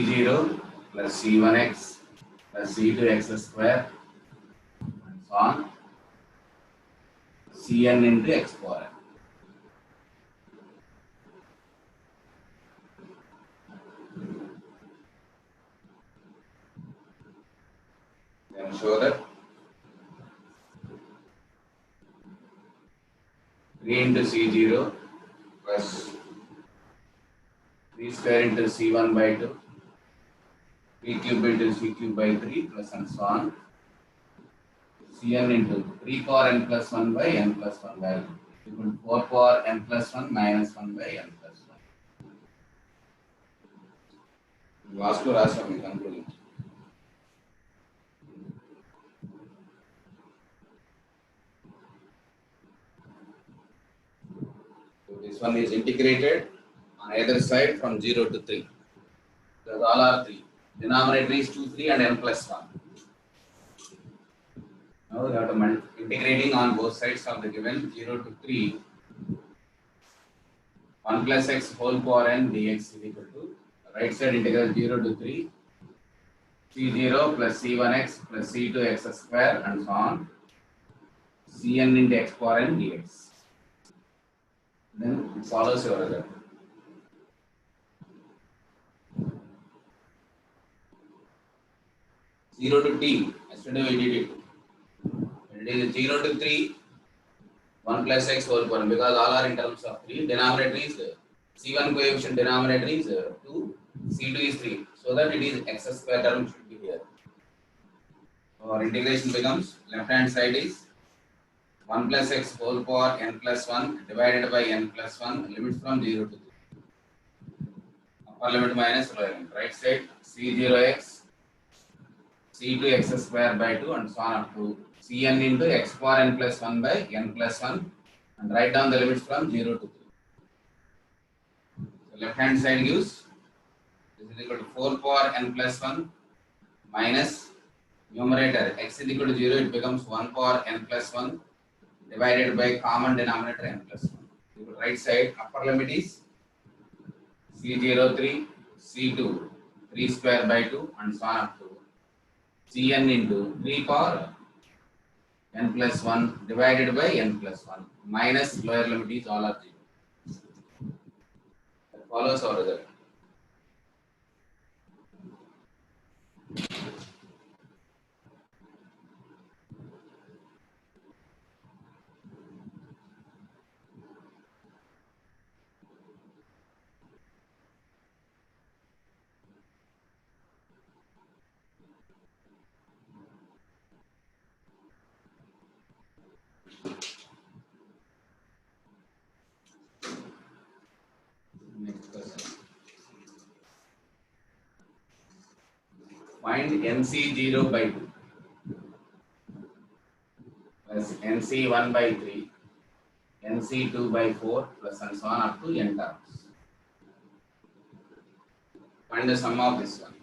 C0 plus C1x plus C2x square and so on Cn into x power n. Then show that 3 into C0 plus 3 square into C1 by 2, 3 cube into C cube by 3 plus and so on Cn into 3 power n plus 1 by n plus 1 value equal to 4 power n plus 1 minus 1 by n plus 1. Last to last one, we conclude. So this one is integrated on either side from 0 to 3. Because all are 3. Denominator is 2, 3 and n plus 1. Now we have to integrating on both sides of the given 0 to 3. 1 plus x whole power n dx is equal to right side integral 0 to 3 C0 plus C1x plus C2x square and so on Cn into x power n dx. Then it follows your result. Zero to t. Yesterday we did it. It is 0 to 3, 1 plus x whole power, because all are in terms of 3. Denominator is C1 coefficient, denominator is 2, C2 is 3. So that it is x square term should be here. So our integration becomes left hand side is 1 plus x whole power n plus 1 divided by n plus 1, limits from 0 to 3. Upper limit minus lower limit. Right side C0x, C2x square by 2 and so on up to Cn into x power n plus 1 by n plus 1 and write down the limits from 0 to 3. So left hand side gives this is equal to 4 power n plus 1 minus numerator x is equal to 0, it becomes 1 power n plus 1 divided by common denominator n plus 1. So right side upper limit is C0 3, C2 3 square by 2 and so on up to Cn into 3 power n plus 1 divided by n plus 1 minus lower limit is all are 0. That follows our result. Next question. Find NC0 by 2 plus NC1 by 3, NC2 by 4 plus and so on up to n terms. Find the sum of this one.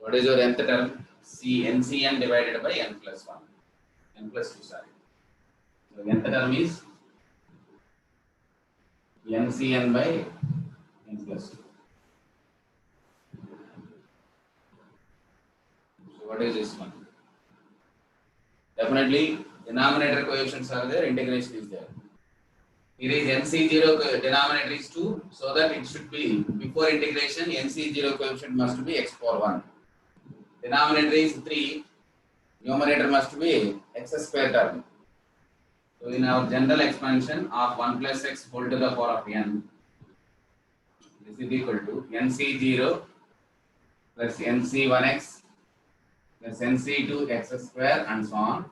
What is your nth term? NCn divided by n plus 1. N plus 2, sorry. So nth term is NCn by n plus 2. So what is this one? Definitely denominator coefficients are there, integration is there. Here is NC0 denominator is 2, so that it should be before integration NC0 coefficient must be x power 1. Denominator is 3, numerator must be x square term. So in our general expansion of 1 plus x whole to the power of n, this is equal to NC0 plus NC1x plus NC2x square and so on,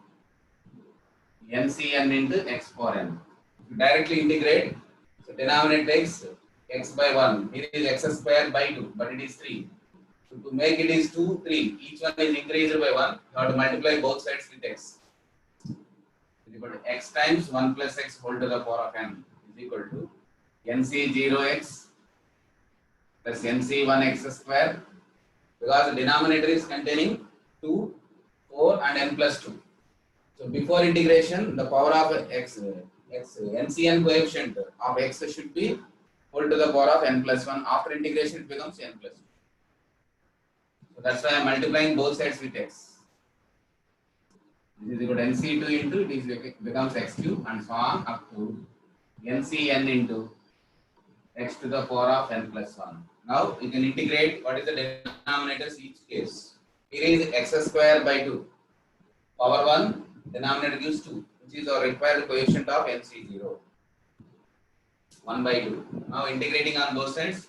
NCn into x power n. If you directly integrate, so denominator takes x by 1, here is x square by 2, but it is 3. So to make it is 2, 3, each one is increased by 1, you have to multiply both sides with x. equal to x times 1 plus x whole to the power of n is equal to nc0x plus nc1x square, because the denominator is containing 2, 4 and n plus 2. So before integration, the power of ncn coefficient of x should be whole to the power of n plus 1. After integration, it becomes n plus 2. So that's why I am multiplying both sides with x. This is equal to nc2 into it becomes x cube and so on up to ncn into x to the power of n plus 1. Now you can integrate what is the denominators each case. Here is x square by 2. Power 1, denominator gives 2, which is our required coefficient of nc0. 1 by 2. Now integrating on both sides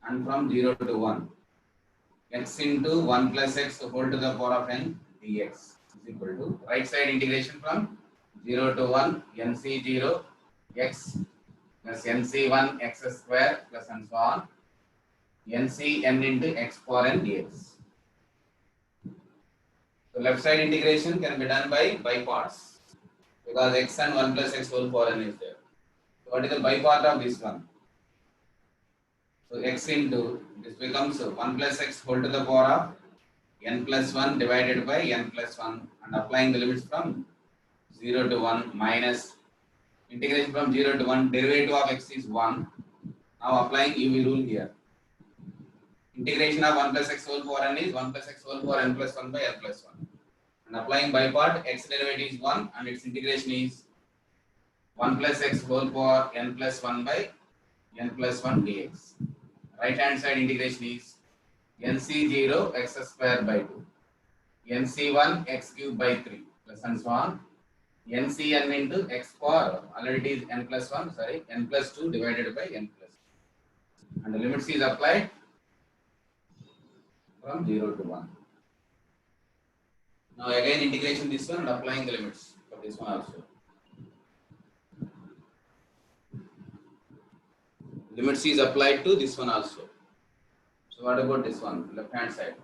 and from 0 to 1. X into 1 plus x whole to the power of n dx is equal to right side integration from 0 to 1 nc0 x plus nc1 x square plus and so on ncn into x power n dx. So left side integration can be done by parts because x and 1 plus x whole power n is there. So what is the by part of this one? So x into this becomes 1 plus x whole to the power of n plus 1 divided by n plus 1 and applying the limits from 0 to 1 minus integration from 0 to 1 derivative of x is 1. Now applying UV rule here. Integration of 1 plus x whole power n is 1 plus x whole power n plus 1 by n plus 1. And applying by part, x derivative is 1 and its integration is 1 plus x whole power n plus 1 by n plus 1 dx. Right hand side integration is nc0 x square by 2, nc1 x cube by 3 plus and so on, ncn into x power, already it is n plus 1, sorry, n plus 2 divided by n plus 2. And the limits is applied from 0 to 1. Now again integration this one and applying the limits for this one also. Limits is applied to this one also. So what about this one, left hand side?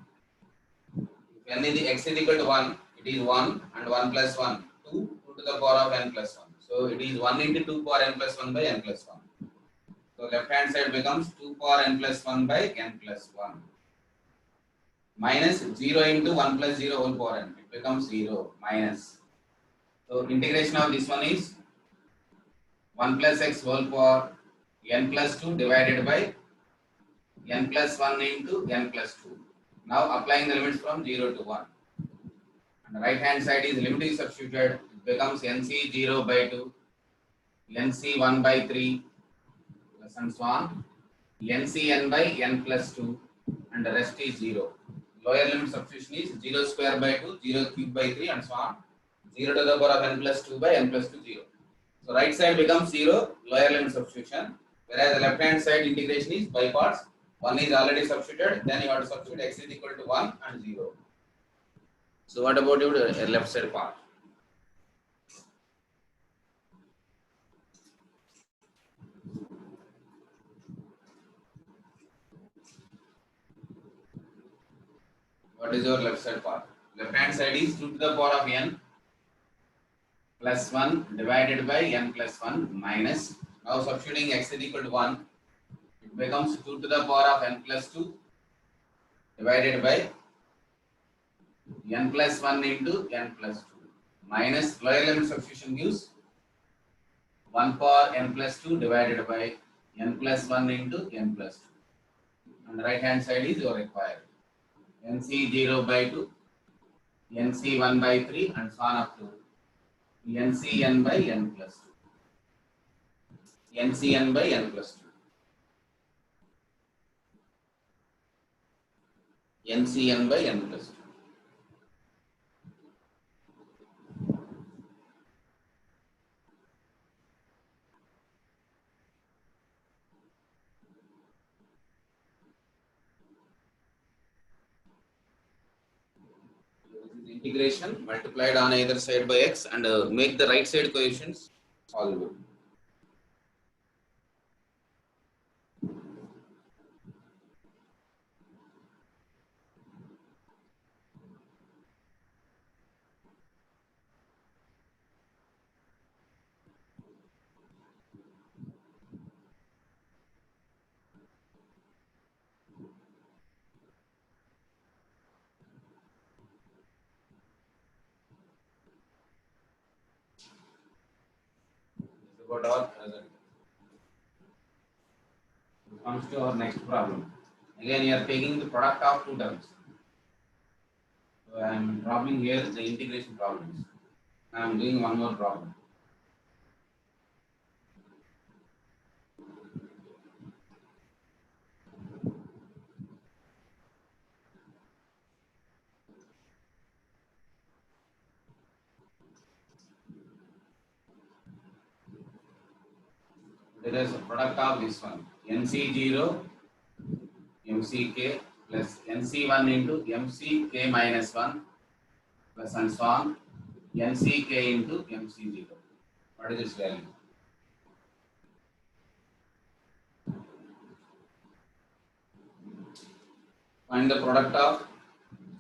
If n is x is equal to 1, it is 1 and 1 plus 1, 2 to the power of n plus 1. So it is 1 into 2 power n plus 1 by n plus 1. So left hand side becomes 2 power n plus 1 by n plus 1. Minus 0 into 1 plus 0 whole power n. It becomes 0 minus. So integration of this one is 1 plus x whole power n plus 2 divided by n plus 1 into n plus 2. Now applying the limits from 0 to 1. And the right hand side is limit is substituted. It becomes nc0 by 2, nc1 by 3, plus and so on, ncn by n plus 2, and the rest is 0. Lower limit substitution is 0 square by 2, 0 cube by 3, and so on. 0 to the power of n plus 2 by n plus 2, 0. So right side becomes 0, lower limit substitution, whereas the left hand side integration is by parts. One is already substituted, then you have to substitute x is equal to 1 and 0. So what about your left side part? What is your left side part? Left hand side is 2 to the power of n plus 1 divided by n plus 1 minus. Now substituting x is equal to 1, it becomes 2 to the power of n plus 2 divided by n plus 1 into n plus 2 minus lower limit substitution gives 1 power n plus 2 divided by n plus 1 into n plus 2. And the right hand side is your required. nc0 by 2, nc1 by 3 and so on up to ncn by n plus 2. ncn by n plus 2. ncn by n plus 2. Integration multiplied on either side by x and make the right side coefficients solvable. What about our result? Comes to our next problem. Again, you are taking the product of two terms. So I am dropping here the integration problems. I am doing one more problem. There is a product of this one. NC0 MCK plus NC1 into MCK minus 1 plus and so on NCK into MC0. What is its value? Find the product of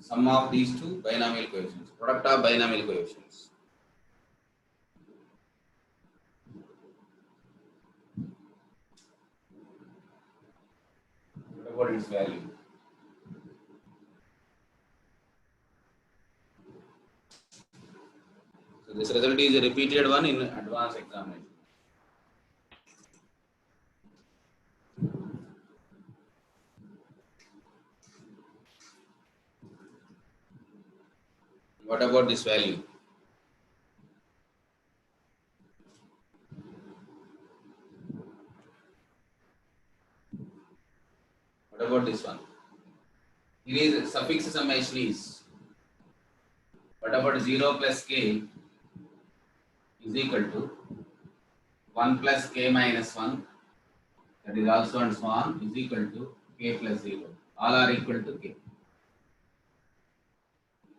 sum of these two binomial coefficients. Product of binomial coefficients. What is its value? So this result is a repeated one in advanced examination. What about this value? What about this one? Here is suffix summation is. What about 0 plus k is equal to 1 plus k minus 1, that is also and so on, is equal to k plus 0. All are equal to k.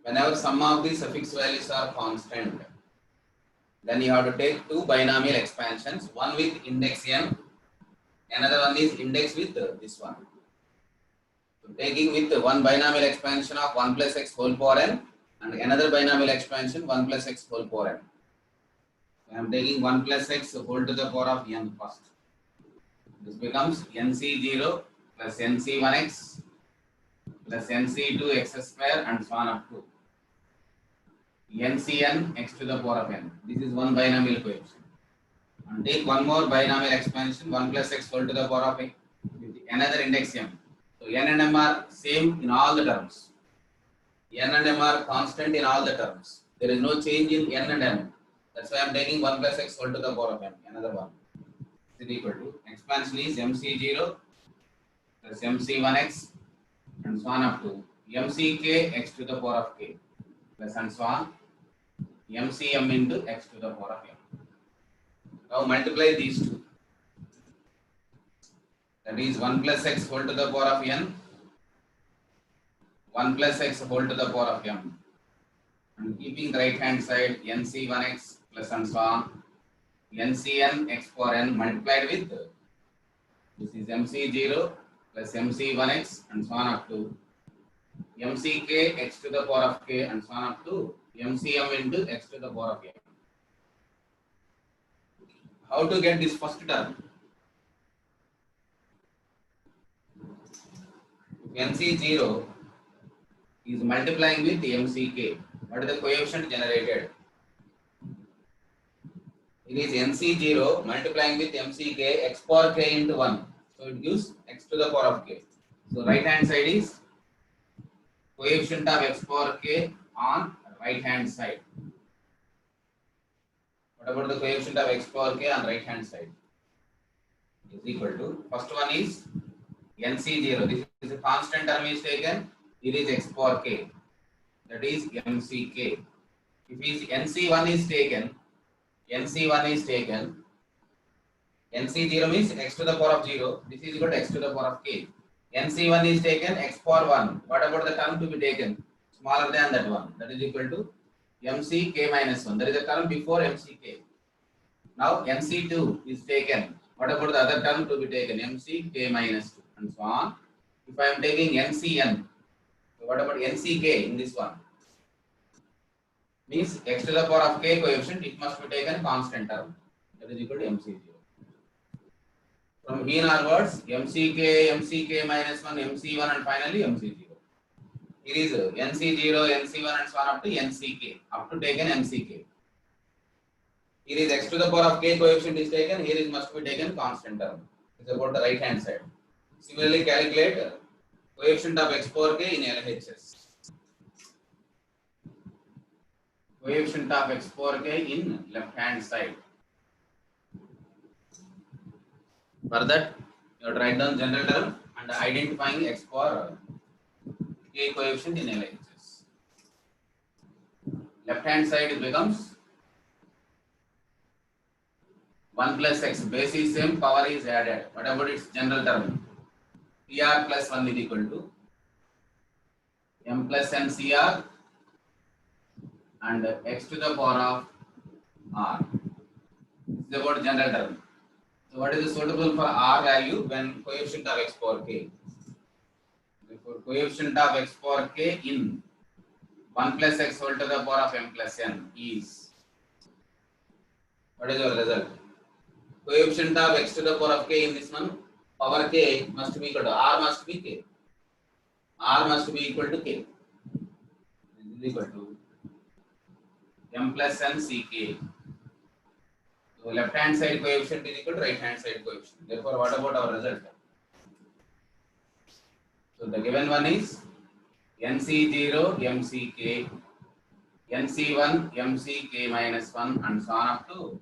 Whenever sum of the suffix values are constant, then you have to take two binomial expansions, one with index n, another one is index with this one. So taking with one binomial expansion of 1 plus x whole power n and another binomial expansion 1 plus x whole power n. I am taking 1 plus x whole to the power of n first. This becomes nc0 plus nc1x plus nc2x square and so on up to ncn x to the power of n. This is one binomial coefficient. And take one more binomial expansion 1 plus x whole to the power of n with another index m. So n and m are same in all the terms. N and m are constant in all the terms. There is no change in n and m. That's why I am taking 1 plus x whole to the power of n, another one. Is equal to expansion is mc0 plus mc1x and so on up to mck x to the power of k plus and so on mcm into x to the power of m. Now multiply these two. That is 1 plus x whole to the power of n, 1 plus x whole to the power of m. And keeping the right hand side nc1x plus and so on ncn x power n multiplied with this is mc0 plus mc1x and so on up to mck x to the power of k and so on up to mcm into x to the power of m. How to get this first term? If nc0 is multiplying with mck, what is the coefficient generated? It is nc0 multiplying with mck x power k into 1. So it gives x to the power of k. So right hand side is coefficient of x power k on right hand side. What about the coefficient of x power k on right hand side? Is equal to, first one is nc0. This is a constant term is taken. It is x power k. That is mck. If is nc1 is taken, nc0 means x to the power of 0. This is equal to x to the power of k. nc1 is taken, x power 1. What about the term to be taken? Smaller than that one. That is equal to mck minus 1. There is a term before mck. Now nc2 is taken. What about the other term to be taken? mck minus 2 and so on. If I am taking ncn, so what about nck in this one? Means x to the power of k coefficient, it must be taken constant term. That is equal to mc0. From here onwards, mck minus 1, mc1 and finally mc0. Here is nc0, nc1 and so on up to nck, up to taken mck. Here is x to the power of k coefficient is taken. Here is must be taken constant term. It's about the right hand side. Similarly, calculate coefficient of x power k in LHS. Coefficient of x power k in left hand side. For that, you have to write down general term and identifying x power k coefficient in LHS. Left hand side becomes 1 plus x. Base is same, power is added. What about its general term? CR plus 1 is equal to m plus n CR and x to the power of r. This is about general term. So what is suitable for r value when coefficient of x power k? Therefore, coefficient of x power k in 1 plus x whole to the power of m plus n is, what is your result? Coefficient of x to the power of k in this one, power k must be equal to r must be k. R must be equal to k. This is equal to m plus n ck. So left hand side coefficient is equal to right hand side coefficient. Therefore, what about our result? So the given one is nc0 mck, nc1 mck minus 1 and so on up to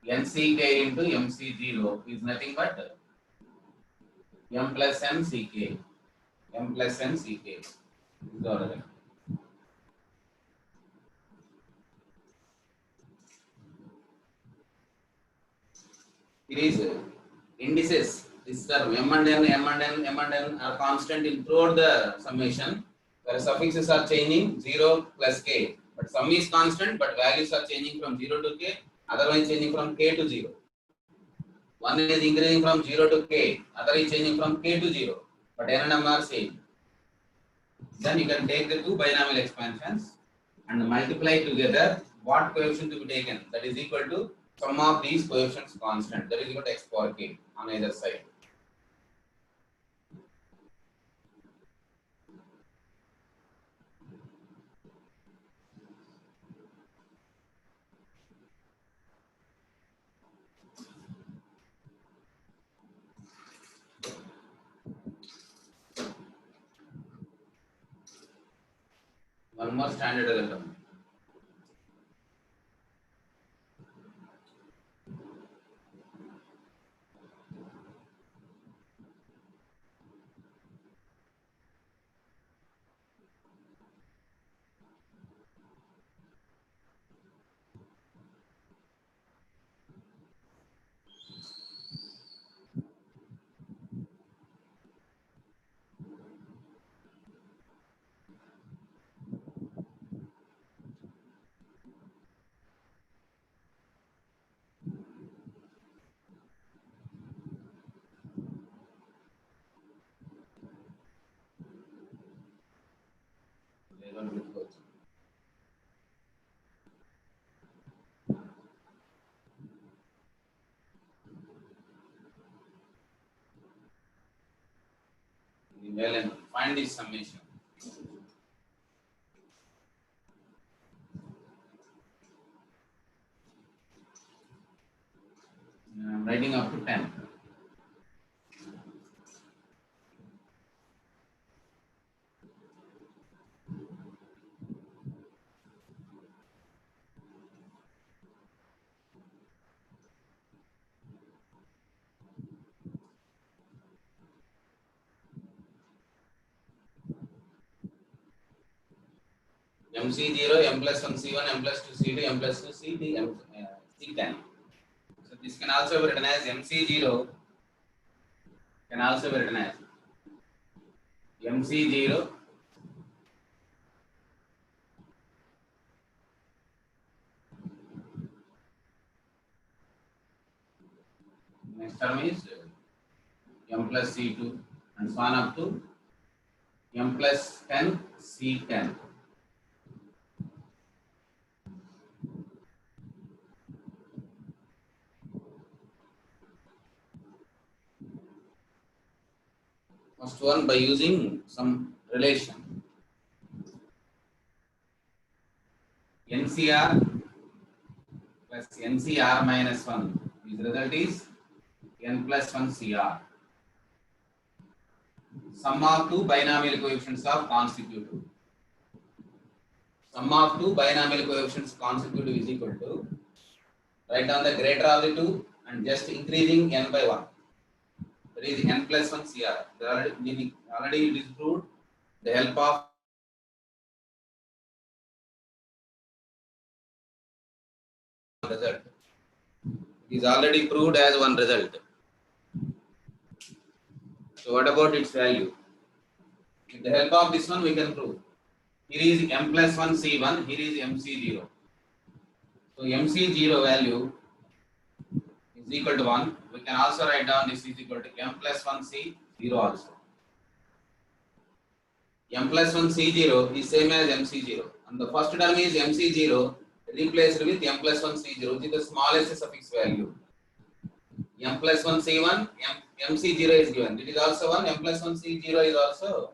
nck into mc0 is nothing but m plus n ck. M plus n ck. This is our result. It is indices. This term m and n, m and n, m and n are constant in throughout the summation, where suffixes are changing 0 plus k. But sum is constant, but values are changing from 0 to k, otherwise changing from k to 0. One is increasing from 0 to k, other is changing from k to 0, but n and m are same. Then you can take the two binomial expansions and multiply together what coefficient to be taken. That is equal to sum of these coefficients constant. That is equal to x power k on either side. One more standard result. Well, find this summation. I am writing up to 10. MC0, m plus 1 C1, m plus 2 C2, m plus 2 CD, C10. So this can also be written as MC0, can also be written as MC0 next term is m plus C2 and so on up to m plus 10 C10. First one by using some relation. NCR plus plus NCR minus 1. His result is n plus 1 CR. Sum of two binomial coefficients of consecutive. Sum of two binomial coefficients consecutive is equal to, write down the greater of the two and just increasing n by 1. That is n plus 1 CR. Already it is proved the help of result. It is already proved as one result. So what about its value? With the help of this one we can prove. Here is m plus 1 C1, here is MC0. So MC0 value is equal to 1. We can also write down this is equal to m plus 1 C0 also. M plus 1 C0 is same as MC0. And the first term is MC0 replaced with m plus 1 C0, which is the smallest suffix value. M plus 1 C1, MC0 is given. It is also 1, m plus 1 C0 is also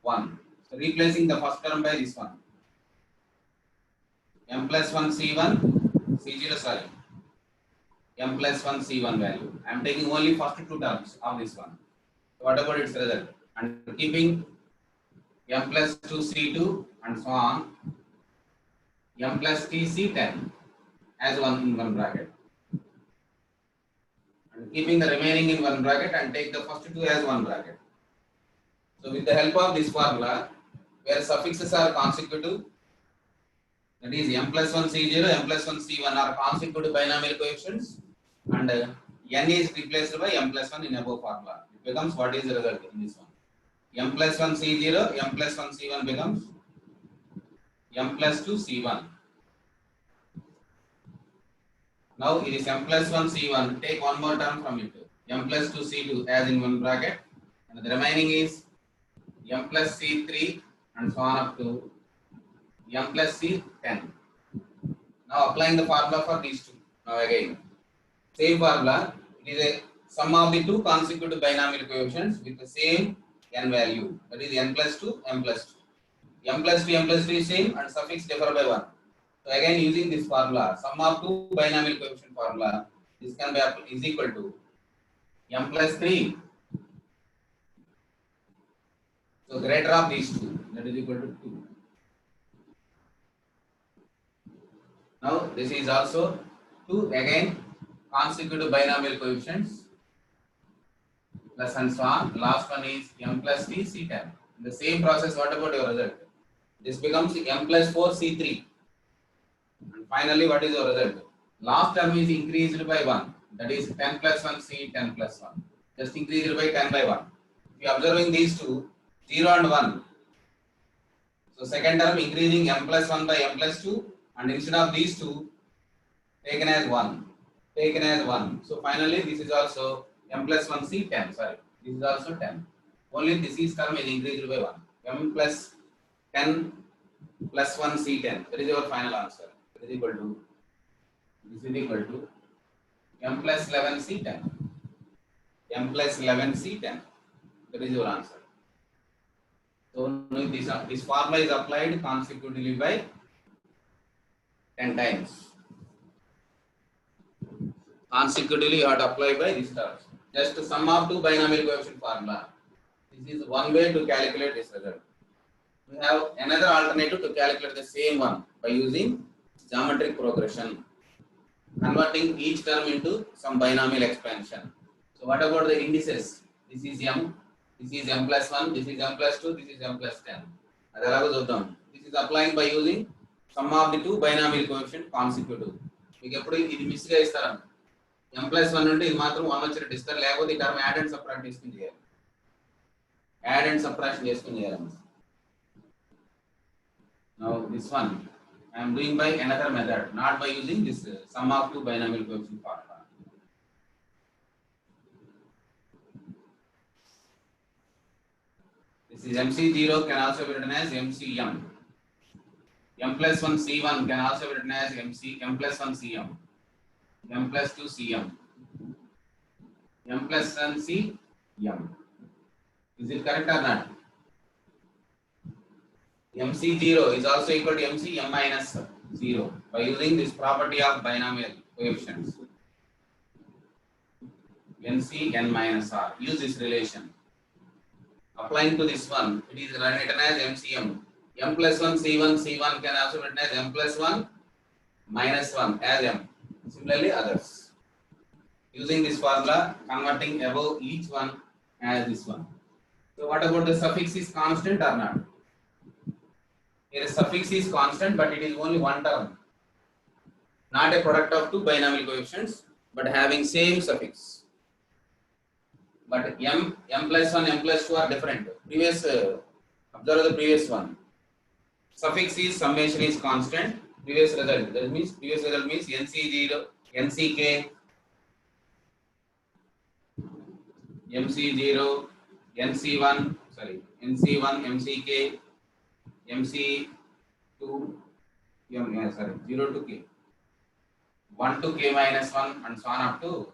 1. So replacing the first term by this one. M plus 1 C1, C0, sorry. M plus 1 C1 value. I am taking only first two terms of this one. So what about its result? And keeping m plus 2 C2 and so on, m plus t C10 as one in one bracket. And keeping the remaining in one bracket and take the first two as one bracket. So with the help of this formula, where suffixes are consecutive, that is m plus 1 C0, m plus 1 C1 are consecutive binomial coefficients, and n is replaced by m plus 1 in above formula. It becomes what is the result in this one? M plus 1 C0, m plus 1 C1 becomes m plus 2 C1. Now it is m plus 1 C1, take one more term from it, m plus 2 C2 as in one bracket, and the remaining is m plus C3 and so on up to m plus C10. Now applying the formula for these two. Now again, same formula, it is a sum of the two consecutive binomial coefficients with the same n value, that is n plus 2, m plus 2. M plus 2, m plus 2 is same and suffix differ by 1. So again using this formula, sum of two binomial coefficient formula, this can be is equal to m plus 3. So greater of these two, that is equal to 2. Now this is also 2 again consecutive binomial coefficients plus and so on. Last one is m plus t C10. In the same process, what about your result? This becomes m plus 4 C3. And finally, what is your result? Last term is increased by 1. That is 10 plus 1 C 10 plus 1. Just increased by 10 by 1. If you are observing these two, 0 and 1. So second term increasing m plus 1 by m plus 2. And instead of these two, taken as 1. Taken as 1. So finally, this is also m plus 1 C 10. Sorry. This is also 10. Only this is term is increased by 1. M plus 10 plus 1 C10. That is your final answer. That is equal to, this is equal to m plus 11 C10. M plus 11 C10. That is your answer. So this formula is applied consecutively by 10 times. Consecutively you have to apply by this terms. Just sum of two binomial coefficient formula. This is one way to calculate this result. We have another alternative to calculate the same one by using geometric progression, converting each term into some binomial expansion. So what about the indices? This is m plus 1, this is m plus 2, this is m plus 10. This is applying by using sum of the two binomial coefficient consecutive. మీకు ఎప్పుడు ఇది miss గా ఇస్తారా? m plus 1 ఉంటే ఇది మాత్రం 1 వచ్చినట్టు ఇస్తారు, లేకపోతే ఈ టర్మ్ యాడ్ అండ్ సబ్ట్రాక్ట్ చేసుకుని చేయాలి. యాడ్ అండ్ సబ్ట్రాక్షన్ చేసుకుని చేయాలి. Now this one I am doing by another method, not by using this sum of two binomial coefficient formula. This is MC0 can also be written as MCM. M plus 1 C1 can also be written as M plus 1 CM. M plus 2 CM. M plus 1 CM. Is it correct or not? MC0 is also equal to MC M minus 0 by using this property of binomial coefficients. NC n minus R. Use this relation. Applying to this one, it is written as MCM. M plus 1 C1 C1 can also be written as M plus 1 minus 1 as M. Similarly, others. Using this formula, converting above each one as this one. So what about the suffix is constant or not? Here suffix is constant, but it is only one term. Not a product of two binomial coefficients, but having same suffix. But m plus 1, m plus 2 are different. Previous, observe the previous one. Suffix is summation is constant. Previous result. That means previous result means NC0, NCK, MC0, NC1, sorry, NC1, MCK, MC2, sorry, 0 to K. 1 to K minus 1 and so on up to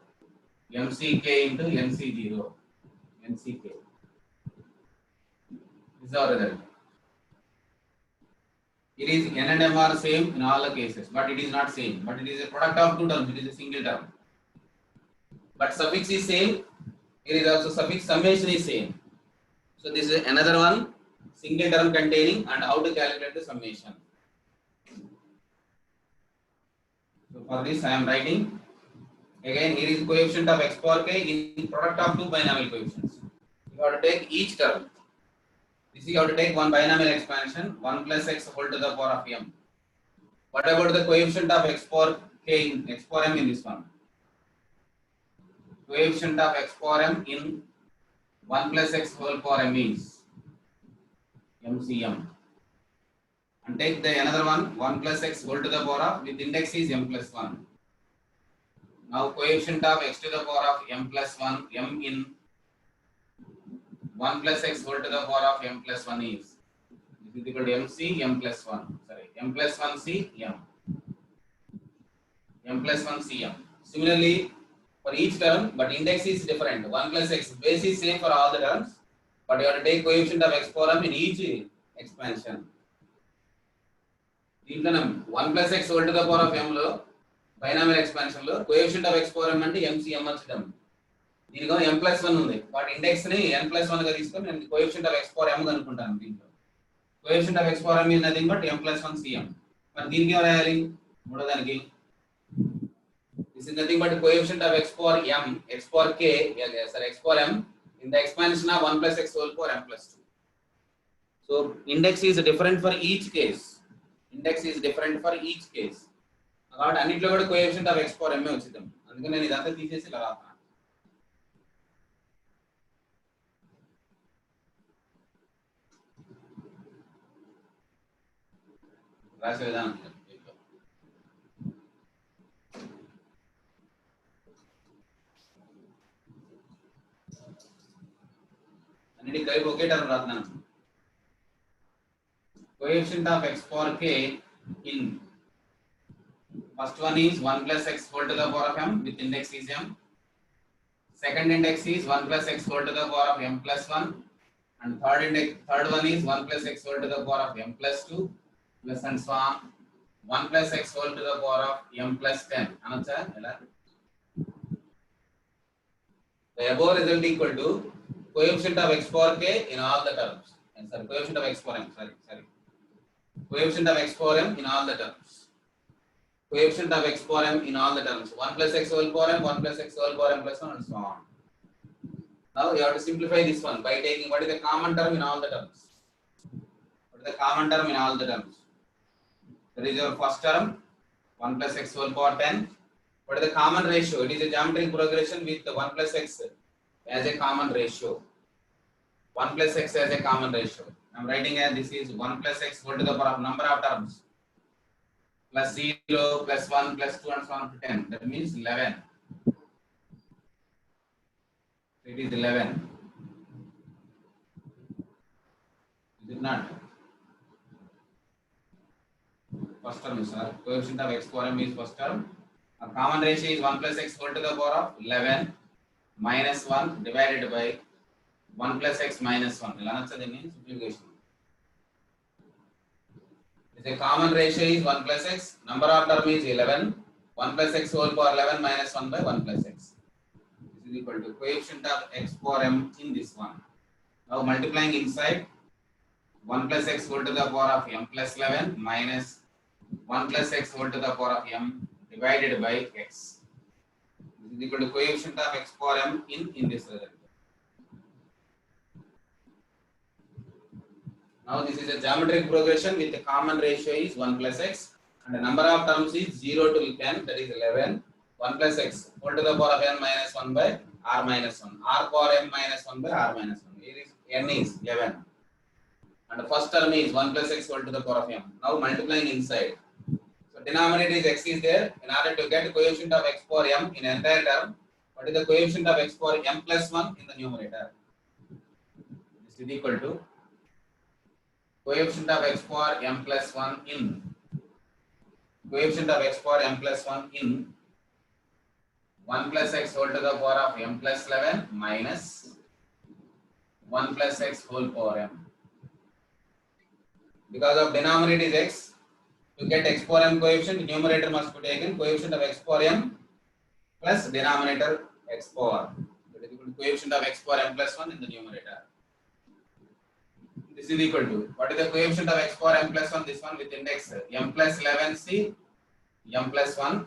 MCK into NC0, NCK. This is our result. It is N and M are same in all the cases, but it is not same. But it is a product of two terms, it is a single term. But suffix is same, here is also suffix, summation is same. So this is another one, single term containing and how to calculate the summation. So for this I am writing, again here is coefficient of x power k in product of two binomial coefficients. You have to take each term. This is you have to take one binomial expansion, 1 plus x whole to the power of m. What about the coefficient of x power k in x power m in this one? Coefficient of x power m in 1 plus x whole power m is MCM. And take the another one, 1 plus x whole to the power of, with index is m plus 1. Now coefficient of x to the power of m plus 1, m in 1 plus x whole to the power of m plus 1 is equal to MC m plus 1. Sorry, m plus 1 C m. M plus 1 C m. Similarly, for each term, but index is different. 1 plus x base is same for all the terms, but you have to take coefficient of x power m in each expansion. 1 plus x whole to the power of m lo binomial expansion lo coefficient of x power m అంటే MCM వచ్చడం. దీనిలో m plus 1 ఉంది. వాటి index ని n plus 1 గా తీసుకొని నేను coefficient of x power m కనుక్కుంటాను దీంట్లో. Coefficient of x power m is nothing but m plus 1 cm. మరి దీనికి ఏం రాయాలి? మూడో దానికి this is nothing but coefficient of x power m, x power k, sorry, x power m in the expansion of 1 plus x whole power m plus 2. So index is different for each case. Index is different for each case. కాబట్టి అన్నిట్లో కూడా coefficient of x power m వచ్చింది. అందుకని నేను ఇదంతా తీసేసి ఇలా రాస్తాను. రాసే విధానం అన్నిటి కలిపి ఒకే టర్మ్ రాస్తున్నాను. Coefficient of x power k in first one is 1 plus x whole to the power of m with index is m. Second index is 1 plus x whole to the power of m plus 1, and third one is 1 plus x whole to the power of m plus 2 plus and so on 1 plus x whole to the power of m plus 10. అనొచ్చా ఎలా? The above result equal to coefficient of x power k in all the terms. And sorry, coefficient of x power m. Sorry. Coefficient of x power m in all the terms. Coefficient of x power m in all the terms. 1 plus x whole power m, 1 plus x whole power m plus 1 and so on. Now you have to simplify this one by taking what is the common term in all the terms. What is the common term in all the terms? That is your first term, 1 plus x whole power 10. What is the common ratio? It is a geometric progression with 1 plus x as a common ratio. 1 plus x as a common ratio. I am writing as this is 1 plus x whole to the power of number of terms plus 0 plus 1 plus 2 and so on to 10. That means 11. It is 11. Is it not? First term is sir. Coefficient of x power m is first term. Our common ratio is 1 plus x whole to the power of 11 minus 1 divided by 1 plus x minus 1. ఇలా నచ్చది means simplification. The common ratio is 1 plus x. Number of term is 11. 1 plus x whole power 11 minus 1 by 1 plus x. This is equal to coefficient of x power m in this one. Now multiplying inside 1 plus x whole to the power of m plus 11 minus 1 plus x whole to the power of m divided by x. This is equal to coefficient of x power m in this result. Now this is a geometric progression with the common ratio is 1 plus x and the number of terms is 0 to 10, that is 11. 1 plus x whole to the power of n minus 1 by r minus 1. R power m minus 1 by r minus 1. Here is n is 11. And the first term is 1 plus x whole to the power of m. Now multiplying inside. So denominator is x is there. In order to get coefficient of x power m in entire term, what is the coefficient of x power m plus 1 in the numerator? This is equal to coefficient of x power m plus 1 in coefficient of x power m plus 1 in 1 plus x whole to the power of m plus 11 minus 1 plus x whole power m. Because of denominator is x, to get x power m coefficient, numerator must be taken coefficient of x power m plus denominator x power. That is equal to coefficient of x power m plus 1 in the numerator. This is equal to, what is the coefficient of x power m plus 1? This one with index m plus 11c m plus 1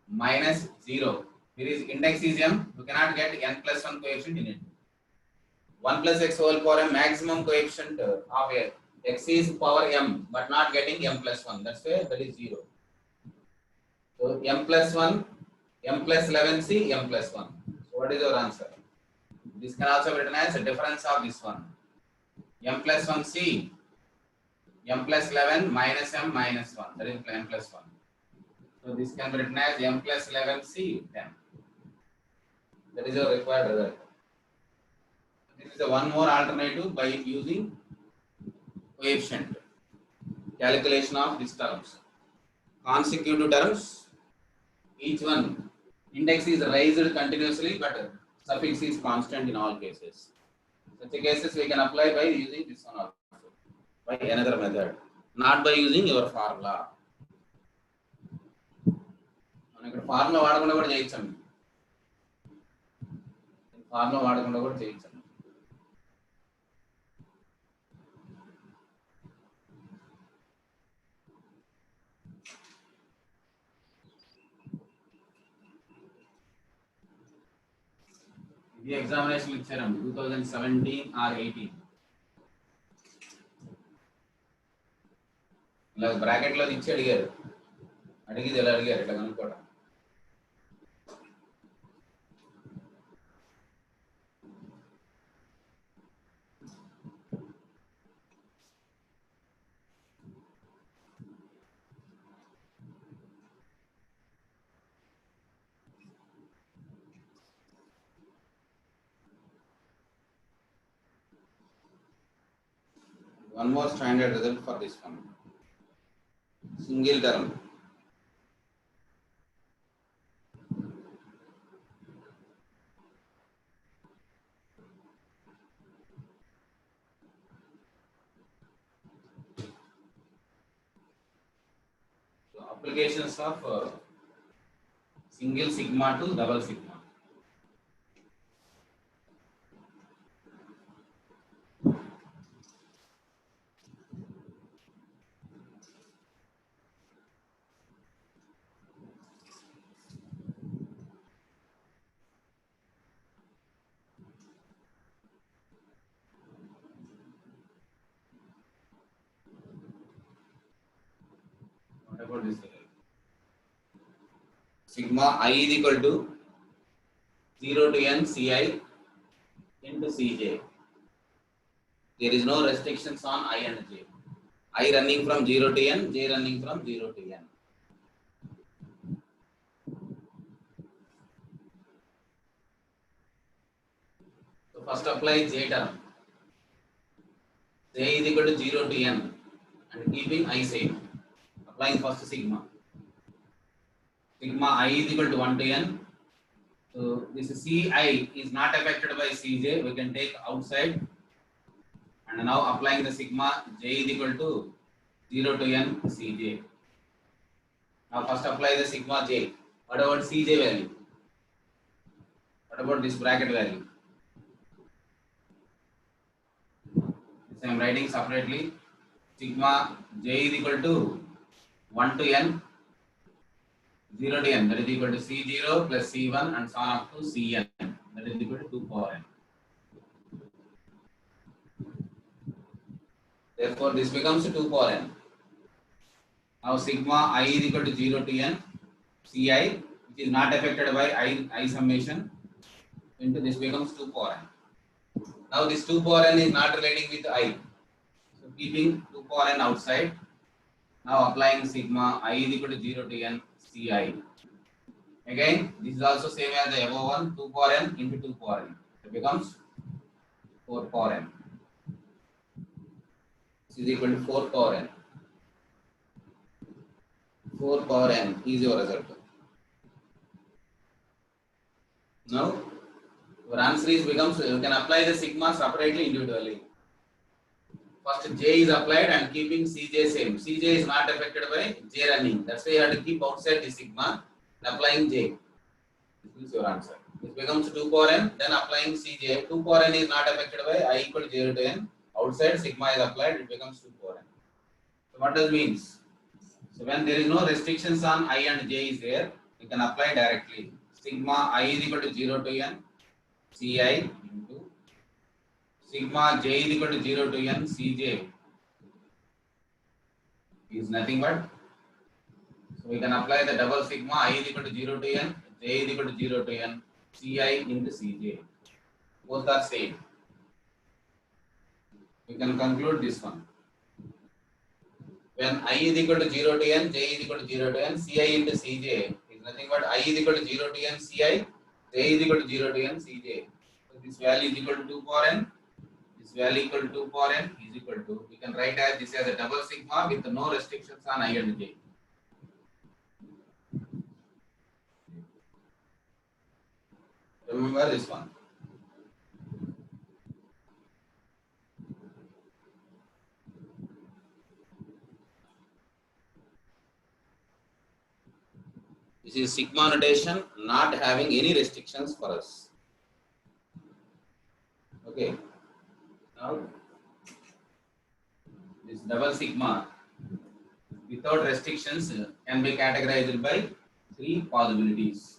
minus 0. Here is index is m, you cannot get n plus 1 coefficient in it. 1 plus x whole power m maximum coefficient of x is power m but not getting m plus 1. That's why that is 0. So m plus 1, m plus 11c, m plus 1. So what is your answer? This can also be written as a difference of this one. M plus 1c, m plus 11 minus m minus 1. That is m plus 1. So this can be written as m plus 11c 10. That is your required result. This is a one more alternative by using coefficient. Calculation of these terms. Consecutive terms, each one index is raised continuously but suffix is constant in all cases. Such cases we can apply by using this one also, by another method, not by using your formula. మనం ఇక్కడ formula వాడకుండా కూడా చేయొచ్చు. Formula వాడకుండా కూడా చేయొచ్చు. ఇది examination ఇచ్చారండి 2017 or 18. ఇలా బ్రాకెట్ లో ఇచ్చి అడిగారు. అడిగిది ఎలా అడిగారు ఇట్లా కనుక్కోవడం. One more standard result for this one. Single term. So applications of single sigma to double sigma. What about this? Sigma I is equal to 0 to n Ci into Cj. There is no restrictions on I and j. I running from 0 to n, j running from 0 to n. So first apply j term. J is equal to 0 to n and keeping I same. Applying first sigma. Sigma I is equal to 1 to n. So this Ci is not affected by Cj. We can take outside. And now applying the sigma j is equal to 0 to n Cj. Now first apply the sigma j. What about Cj value? What about this bracket value? This I am writing separately. Sigma j is equal to 1 to n, 0 to n, that is equal to C0 plus C1 and so on up to Cn, that is equal to 2 power n. Therefore, this becomes 2 power n. Now, sigma I is equal to 0 to n, Ci, which is not affected by I summation, into this becomes 2 power n. Now, this 2 power n is not relating with I. So, keeping 2 power n outside, now applying sigma I is equal to 0 to n Ci. Again, this is also same as the above one, 2 power n into 2 power n. It becomes 4 power n. This is equal to 4 power n. 4 power n is your result. Now, your answer is becomes, you can apply the sigma separately individually. First j is applied and keeping Cj same. Cj is not affected by j running. That's why you have to keep outside the sigma and applying j. This is your answer. This becomes 2 power n, then applying Cj. 2 power n is not affected by I equal to 0 to n. Outside sigma is applied, it becomes 2 power n. So what does it means? So when there is no restrictions on I and j is there, you can apply directly. Sigma I is equal to 0 to n Ci into sigma j is equal to 0 to n Cj is nothing but, so we can apply the double sigma I is equal to 0 to n, j is equal to 0 to n, Ci into Cj. Both are same. We can conclude this one. When I is equal to 0 to n, j is equal to 0 to n, Ci into Cj is nothing but I is equal to 0 to n Ci, j is equal to 0 to n Cj. So this value is equal to 2 power n. This value equal to 2 power n is equal to, we can write as this as a double sigma with no restrictions on I and j. Remember this one. This is sigma notation not having any restrictions for us. Okay. Now, this double sigma without restrictions can be categorized by 3 possibilities.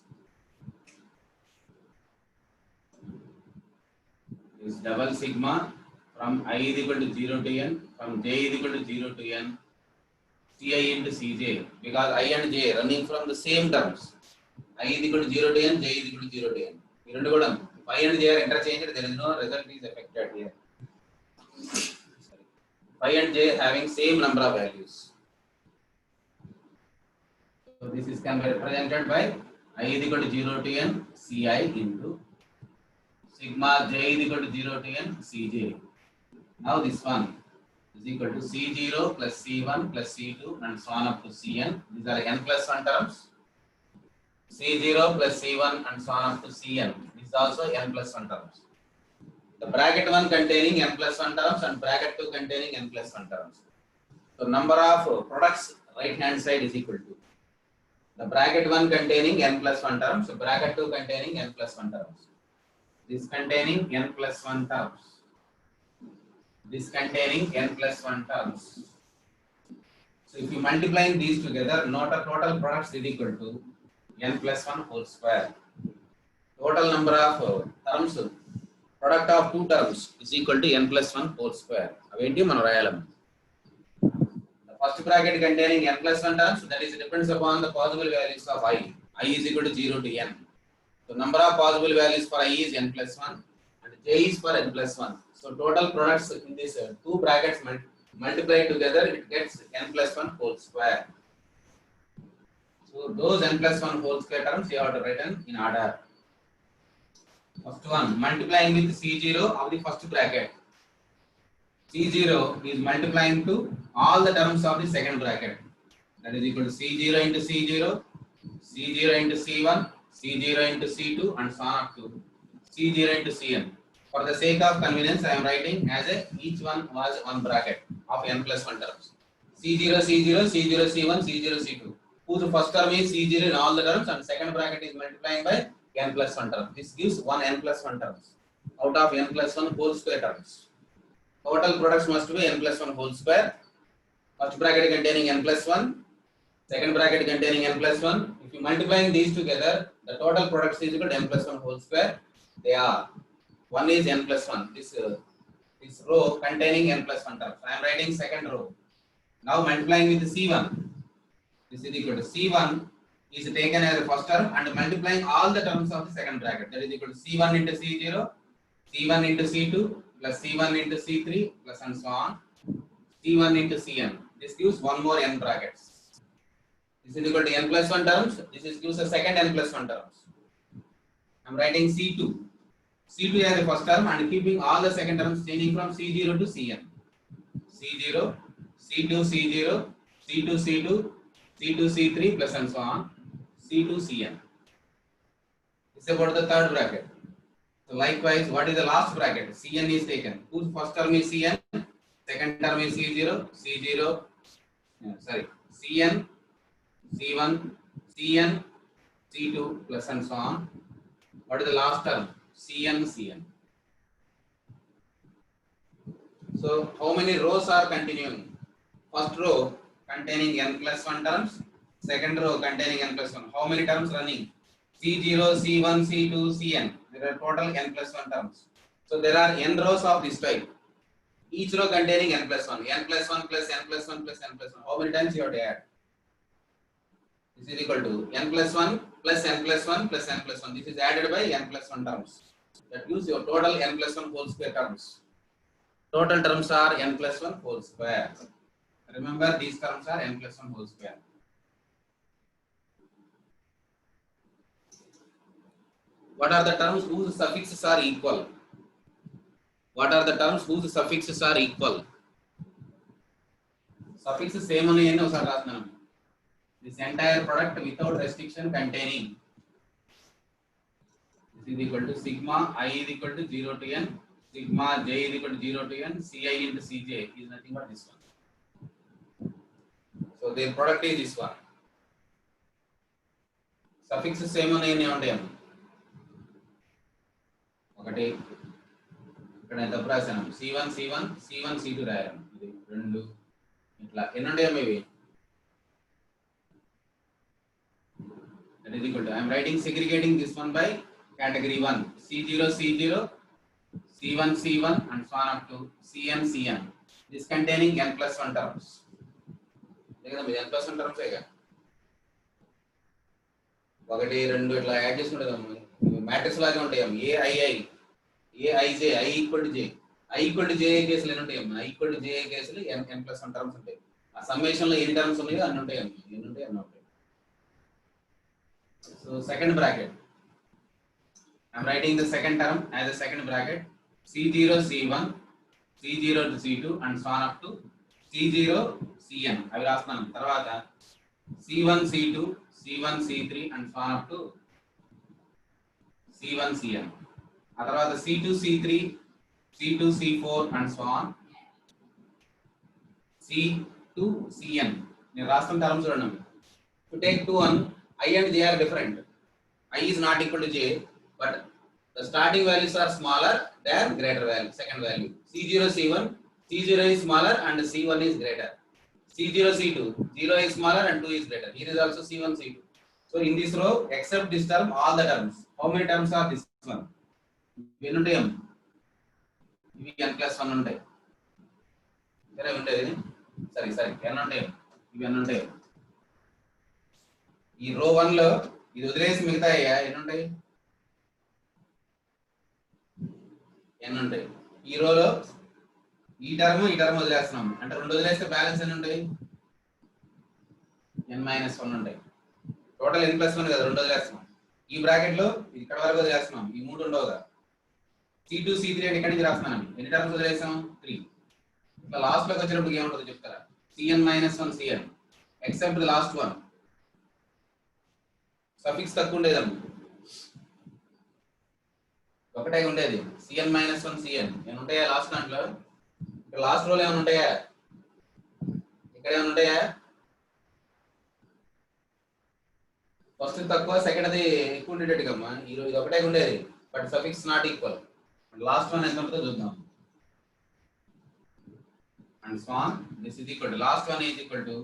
This double sigma from I is equal to 0 to n, from j is equal to 0 to n, Ci into Cj, because I and j running from the same terms. I is equal to 0 to n, j is equal to 0 to n. If I and j are interchanged, there is no result is affected here. Phi and j having same number of values. So this is can be represented by I is equal to 0 to n Ci into sigma j is equal to 0 to n Cj. Now this one is equal to C0 plus C1 plus C2 and so on up to Cn. These are n plus 1 terms. C0 plus C1 and so on up to Cn. This is also n plus 1 terms. The bracket 1 containing n plus 1 terms and bracket 2 containing n plus 1 terms. So number of products right hand side is equal to the bracket 1 containing n plus 1 terms, so bracket 2 containing n plus 1 terms. This containing n plus 1 terms. This containing n plus 1 terms. So if you multiplying these together, total products is equal to n plus 1 whole square. Total number of terms, product of 2 terms is equal to n plus 1 whole square. The first bracket containing n plus 1 terms, that is depends upon the possible values of I. I is equal to 0 to n. So number of possible values for I is n plus 1 and j is for n plus 1. So total products in this 2 brackets multiplied together, it gets n plus 1 whole square. So those n plus 1 whole square terms you have to write in order. First one, multiplying with C0 of the first bracket. C0 is multiplying to all the terms of the second bracket. That is equal to C0 into C0, C0 into C1, C0 into C2 and so on up to C0 into Cn. For the sake of convenience, I am writing as each one was one bracket of n plus 1 terms. C0, C0, C0, C1, C0, C2. whose first term is C0 in all the terms and second bracket is multiplying by n plus 1 term. This gives 1 n plus 1 terms out of n plus 1 whole square terms. Total products must be n plus 1 whole square. First bracket containing n plus 1, second bracket containing n plus 1. If you multiplying these together, the total products is equal to n plus 1 whole square. They are 1 is n plus 1. This row containing n plus 1 terms. I am writing second row. Now multiplying with C1. This is equal to C1 is taken as the first term and multiplying all the terms of the second bracket. That is equal to C1 into C0, C1 into C2 plus C1 into C3 plus and so on. C1 into Cn. This gives one more n brackets. This is equal to n plus 1 terms. This is gives a second n plus 1 terms. I am writing C2. C2 as the first term and keeping all the second terms changing from C0 to Cn. C0, C2 C0, C2 C2, C2 C3 plus and so on. C2 Cn. This is about the third bracket. So likewise, what is the last bracket? Cn is taken. Whose first term is Cn? Second term is C0, Cn, C1, Cn, C2 plus and so on. What is the last term? Cn. So how many rows are continuing? First row containing n plus 1 terms, second row containing n plus 1. How many terms running? C0, C1, C2, Cn. There are total n plus 1 terms. So there are n rows of this type. Each row containing n plus 1. N plus 1 plus n plus 1 plus n plus 1. How many times you have to add? This is equal to n plus 1 plus n plus 1 plus n plus 1. This is added by n plus 1 terms. That gives your total n plus 1 whole square terms. Total terms are n plus 1 whole square. Remember, these terms are n plus 1 whole square. What are the terms whose suffixes are equal? What are the terms whose suffixes are equal? Suffixes same on n osar rasnam. This entire product without restriction containing. This is equal to sigma I is equal to 0 to n, sigma j is equal to 0 to n, ci into cj is nothing but this one. So their product is this one. Suffixes same on n ఉంటాయి. ఒకటి ఇక్కడ ఎంత రాసాను C1 C2 రాయాలి. ఇది రెండు ఇట్లా ఎన్ని ఉంటాయి ఇవి? That is equal to, I am writing segregating this one by category 1. C0 C1 C1 and so on up to Cn. This containing n plus 1 terms. n plus 1 terms ayega. ఒకటి రెండు ఇట్లా యాడ్ చేసుకుంటాం. Matrix లాగా ఉంటాయి. aij I equal to j. I equal to j కేసులు ఎన్ని ఉంటాయి? I equal to j కేసులు n plus 1 terms ఉంటాయి. ఆ సమ్మేషన్ లో ఎన్ని టర్మ్స్ ఉన్నాయో అన్ని ఉంటాయి. ఎన్ని ఉంటాయి అన్ని ఉంటాయి. So second bracket, I am writing the second term as a second bracket. C0 C1, C0 to C2 and so on up to C0 Cn. అవి రాస్తున్నాను. తర్వాత C1 C2, C1 C3 and so on up to C1 Cn. ఆ తర్వాత C2 C3, C2 C4 and so on. C2 Cn. నేను రాస్తున్న terms చూడండి. To take 2 1, I and j are different. I is not equal to j, but the starting values are smaller than greater value, second value. C0 C1, C0 is smaller and C1 is greater. C0 C2, 0 is smaller and 2 is greater. Here is also C1 C2. So in this row, except this term, all the terms. How many terms are this one? N ఉంటాయి. ఇవి n plus 1 ఉంటాయి. సరే ఉంటాయి. సరే n ఉంటాయి. ఇవి n ఉంటాయి. ఈ రో 1 లో ఇది వదిలేసి మిగతా ఎన్ని ఉంటాయి? ఎన్ని ఉంటాయి? ఈ రోలో ఈ టర్మ్ వదిలేస్తున్నాం. అంటే రెండు వదిలేస్తే బ్యాలెన్స్ ఎన్ని ఉంటాయి? n minus 1 ఉంటాయి. టోటల్ n plus 1 కదా, రెండు వదిలేస్తున్నాం. ఈ బ్రాకెట్ లో ఇక్కడ వరకు వదిలేస్తున్నాం. ఈ మూడు ఉండవుగా. C2 C3 అంటే ఇక్కడి నుంచి రాస్తున్నాను. ఎన్ని టర్మ్స్ వదిలేసాం? 3. ఇట్లా లాస్ట్ లోకి వచ్చినప్పుడు ఏముంటుందో చెప్తారా? Cn minus 1 Cn except the last one. Suffix తక్కువ ఉండేదమ్మ, ఒకటే ఉండేది. Cn minus 1 Cn ఏమైనా ఉంటాయా లాస్ట్ దాంట్లో? ఇక్కడ లాస్ట్ రోలో ఏమైనా ఉంటాయా? ఇక్కడ ఏమైనా ఉంటాయా? ఫస్ట్ తక్కువ సెకండ్ అది ఎక్కువ ఉండేటట్టుగా ఇది ఒకటే ఉండేది but suffix not equal last one ఎంత ఉంటుందో చూద్దాం and so on this is equal to last one is equal to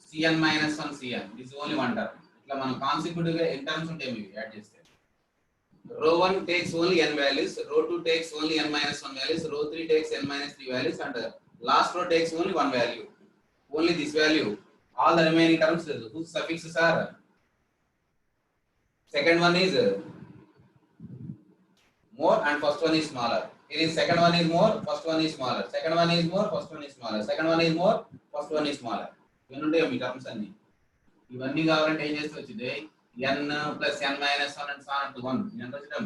cn minus 1 cn this is only one term ఇట్లా మనం కాన్సిక్యూటివ్ గా n టర్మ్స్ ఉంటాయి మీకు యాడ్ చేస్తే row 1 takes only n values row 2 takes only n minus 1 values row 3 takes n minus 3 values and last row takes only one value only this value all the remaining terms whose suffixes are second one is more and first one is smaller. It is second one is more, first one is smaller. Second one is more, first one is smaller. Second one is more, first one is smaller. ఇవన్నీ ఉంటాయి మీ terms అన్ని ఇవన్నీ కావాలంటే ఏం చేస్తే వచ్చింది n plus n minus 1 and so on to 1 ఎంత వచ్చేటం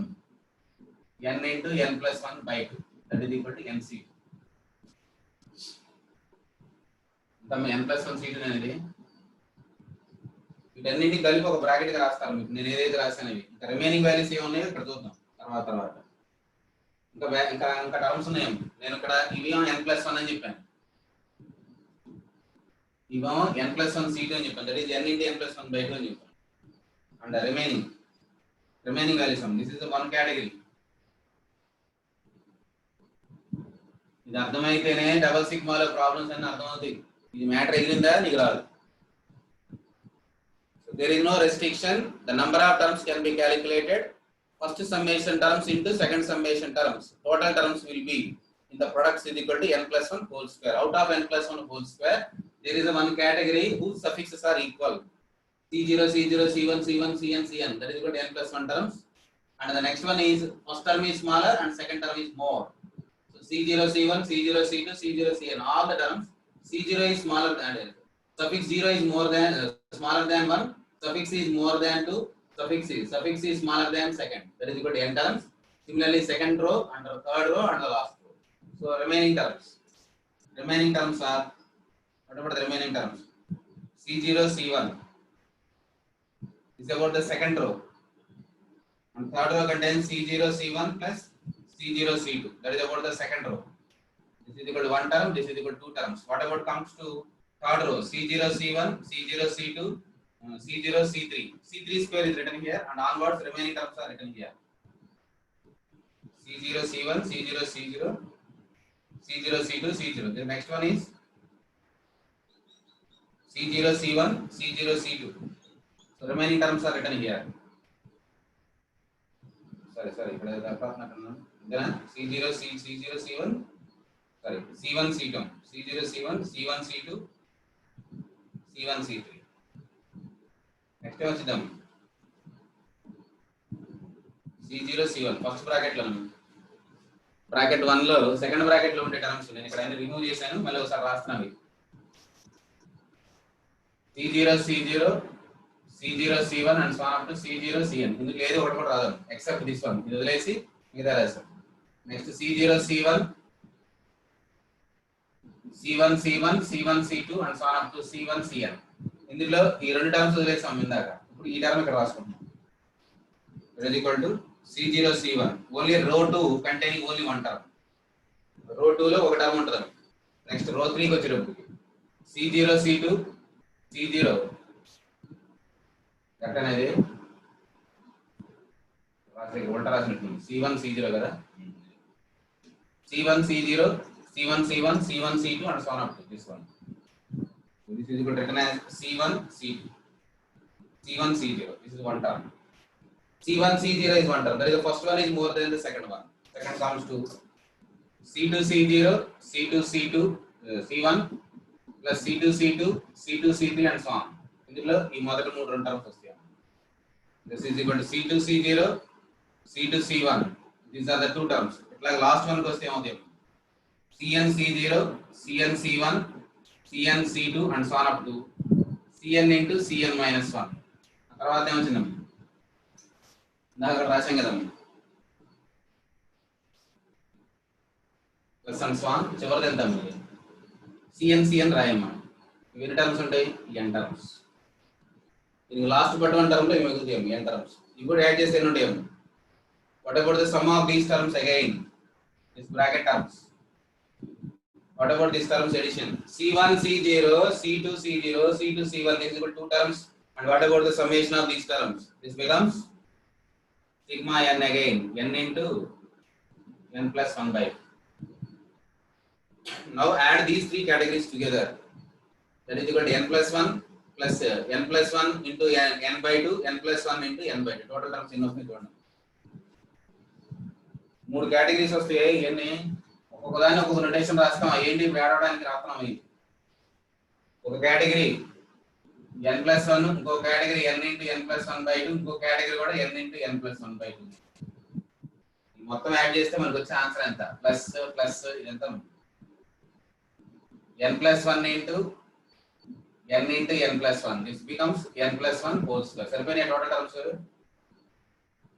n into n plus 1 by 2 that is equal to nc తమ n plus 1 c2 అనేది వీటన్నిటిని కలిపి ఒక బ్రాకెట్ గా రాస్తారు మీకు నేను ఏదైతే రాశాను ఇవి ఇంకా రిమైనింగ్ వాల్యూస్ ఏమున్నాయో ఇక్కడ చూద్దాం తర్వాత ఇంకా టర్మ్స్ ఉన్నాయి నేను ఇక్కడ ఇవేమో n+1 అని చెప్పాను ఇవేమో n+1 c2 అని చెప్పాను that is n into n+1 by 2 అని చెప్పాను and remaining values this is one category ఇది అర్థమైతేనే డబుల్ సిగ్మాలో ప్రాబ్లమ్స్ అన్ని అర్థమవుతాయి ఇది మ్యాటర్ ఎగిరిందా నీకు రాదు so there is no restriction the number of terms can be calculated first summation terms into second summation terms total terms will be in the products is equal to n plus 1 whole square out of n plus 1 whole square there is a one category whose suffixes are equal c0 c0 c1 c1 cn cn that is equal to n plus 1 terms and the next one is first term is smaller and second term is more so c0 c1 c0 c2 c0 cn all the terms c0 is smaller than suffix 0 is more than smaller than 1 suffix is more than 2 suffix is smaller than second that is equal to n terms similarly second row and the third row and the last row so remaining terms are what about the remaining terms c0 c1 is about the second row and third row contains c0 c1 plus c0 c2 that is about the second row this is equal to one term this is equal to two terms what about comes to third row c0 c1 c0 c2 c0 c3 c3 square is written here and onwards remaining terms are written here c0 c1 c0 c0 c0 c2 c0 the next one is c0 c1 c0 c2 so remaining terms are written here sorry ఇక్కడ తప్పనట్టున్నా ఇదనా c0 c0 c1 sorry c1 c2 c0 c1 c1 c2 c1 c3 next వచ్చేద్దాం c0 c1 first bracket లో bracket 1 లో second bracket లో ఉండే terms నేను ఇక్కడ అన్ని remove చేశాను మళ్ళీ ఒకసారి రాస్తున్నాను c0 c0 c0 c1 and so on up to c0 cn ఇందులో ఏదో ఒకటి కూడా రాదు ఎక్సెప్ట్ దిస్ వన్ ఇది వదిలేసి మిగతా రాస్తాం next c0 c1 c1 c1 c1 c2 and so on up to c1 cn ఇందులో ఈ రెండు టర్మ్స్ వదిలేసాం ఇందాక ఇప్పుడు ఈ టర్మ్ ఇక్కడ రాసుకుంటున్నాం it is equal to c0 c1 only row 2 containing only one term row 2 లో ఒక టర్మ్ ఉంటుంది నెక్స్ట్ row 3 కి వచ్చేటప్పుడు c0 c2 c0 కరెక్ట్ అనేది రాసి ఉల్టా రాసినట్టు c1 c0 కదా c1 c0 c1 c1 c1 c2 and so on up to this one so this is equal to written as c1 c2 c1 c0 this is one term c1 c0 is one term that is the first one is more than the second one second comes to c2 c0 c2 c2 c1 plus c2 c2 c2 c3 and so on ఇందులో ఈ మొదటి మూడు రెండు terms వస్తాయి this is equal to c2 c0 c2 c1 these are the two terms ఇట్లా last one కి వస్తే ఏమవుతాయి cn c0 cn c1 cn c2 and so on up to cn into cn minus 1 తర్వాత ఏమొచ్చింది ఇందాక అక్కడ రాశాం కదా ప్లస్ అండ్ సో ఆన్ చివరిది ఎంత cn cn రాయమ్మా ఎన్ని టర్మ్స్ ఉంటాయి n టర్మ్స్ ఇది లాస్ట్ బట్ వన్ టర్మ్ లో ఏమి మిగులుతాయి n టర్మ్స్ ఇవి కూడా యాడ్ చేస్తే ఎన్ని ఉంటాయి what about the sum of these terms again this bracket terms what about this terms addition c1 c0 c2 c0 c2 c1 is equal to two terms And what about the summation of these terms? This becomes sigma n again, n into n plus 1 by 2. Now add these three categories together. That is equal to n plus 1 plus n plus 1 into n by 2, n plus 1 into n by 2. Total terms in చూడండి. మూడు categories వస్తాయి. ఇవన్నీ ఒక్కొక్కదాన్ని ఒక్కొక్క notation రాస్తాం. ఏంటి వేడవడానికి రాస్తాం. అవి ఒక కేటగిరీ n plus 1, ఇంకో category n into n plus 1 by 2, ఇంకో కేటగిరీ కూడా n into n plus 1 by 2. మొత్తం యాడ్ చేస్తే మనకు వచ్చే ఆన్సర్ ఎంత? ప్లస్ ప్లస్ ఇదంతా n plus 1 into n plus 1. This becomes n plus 1 whole square. సరిపోయిన total terms.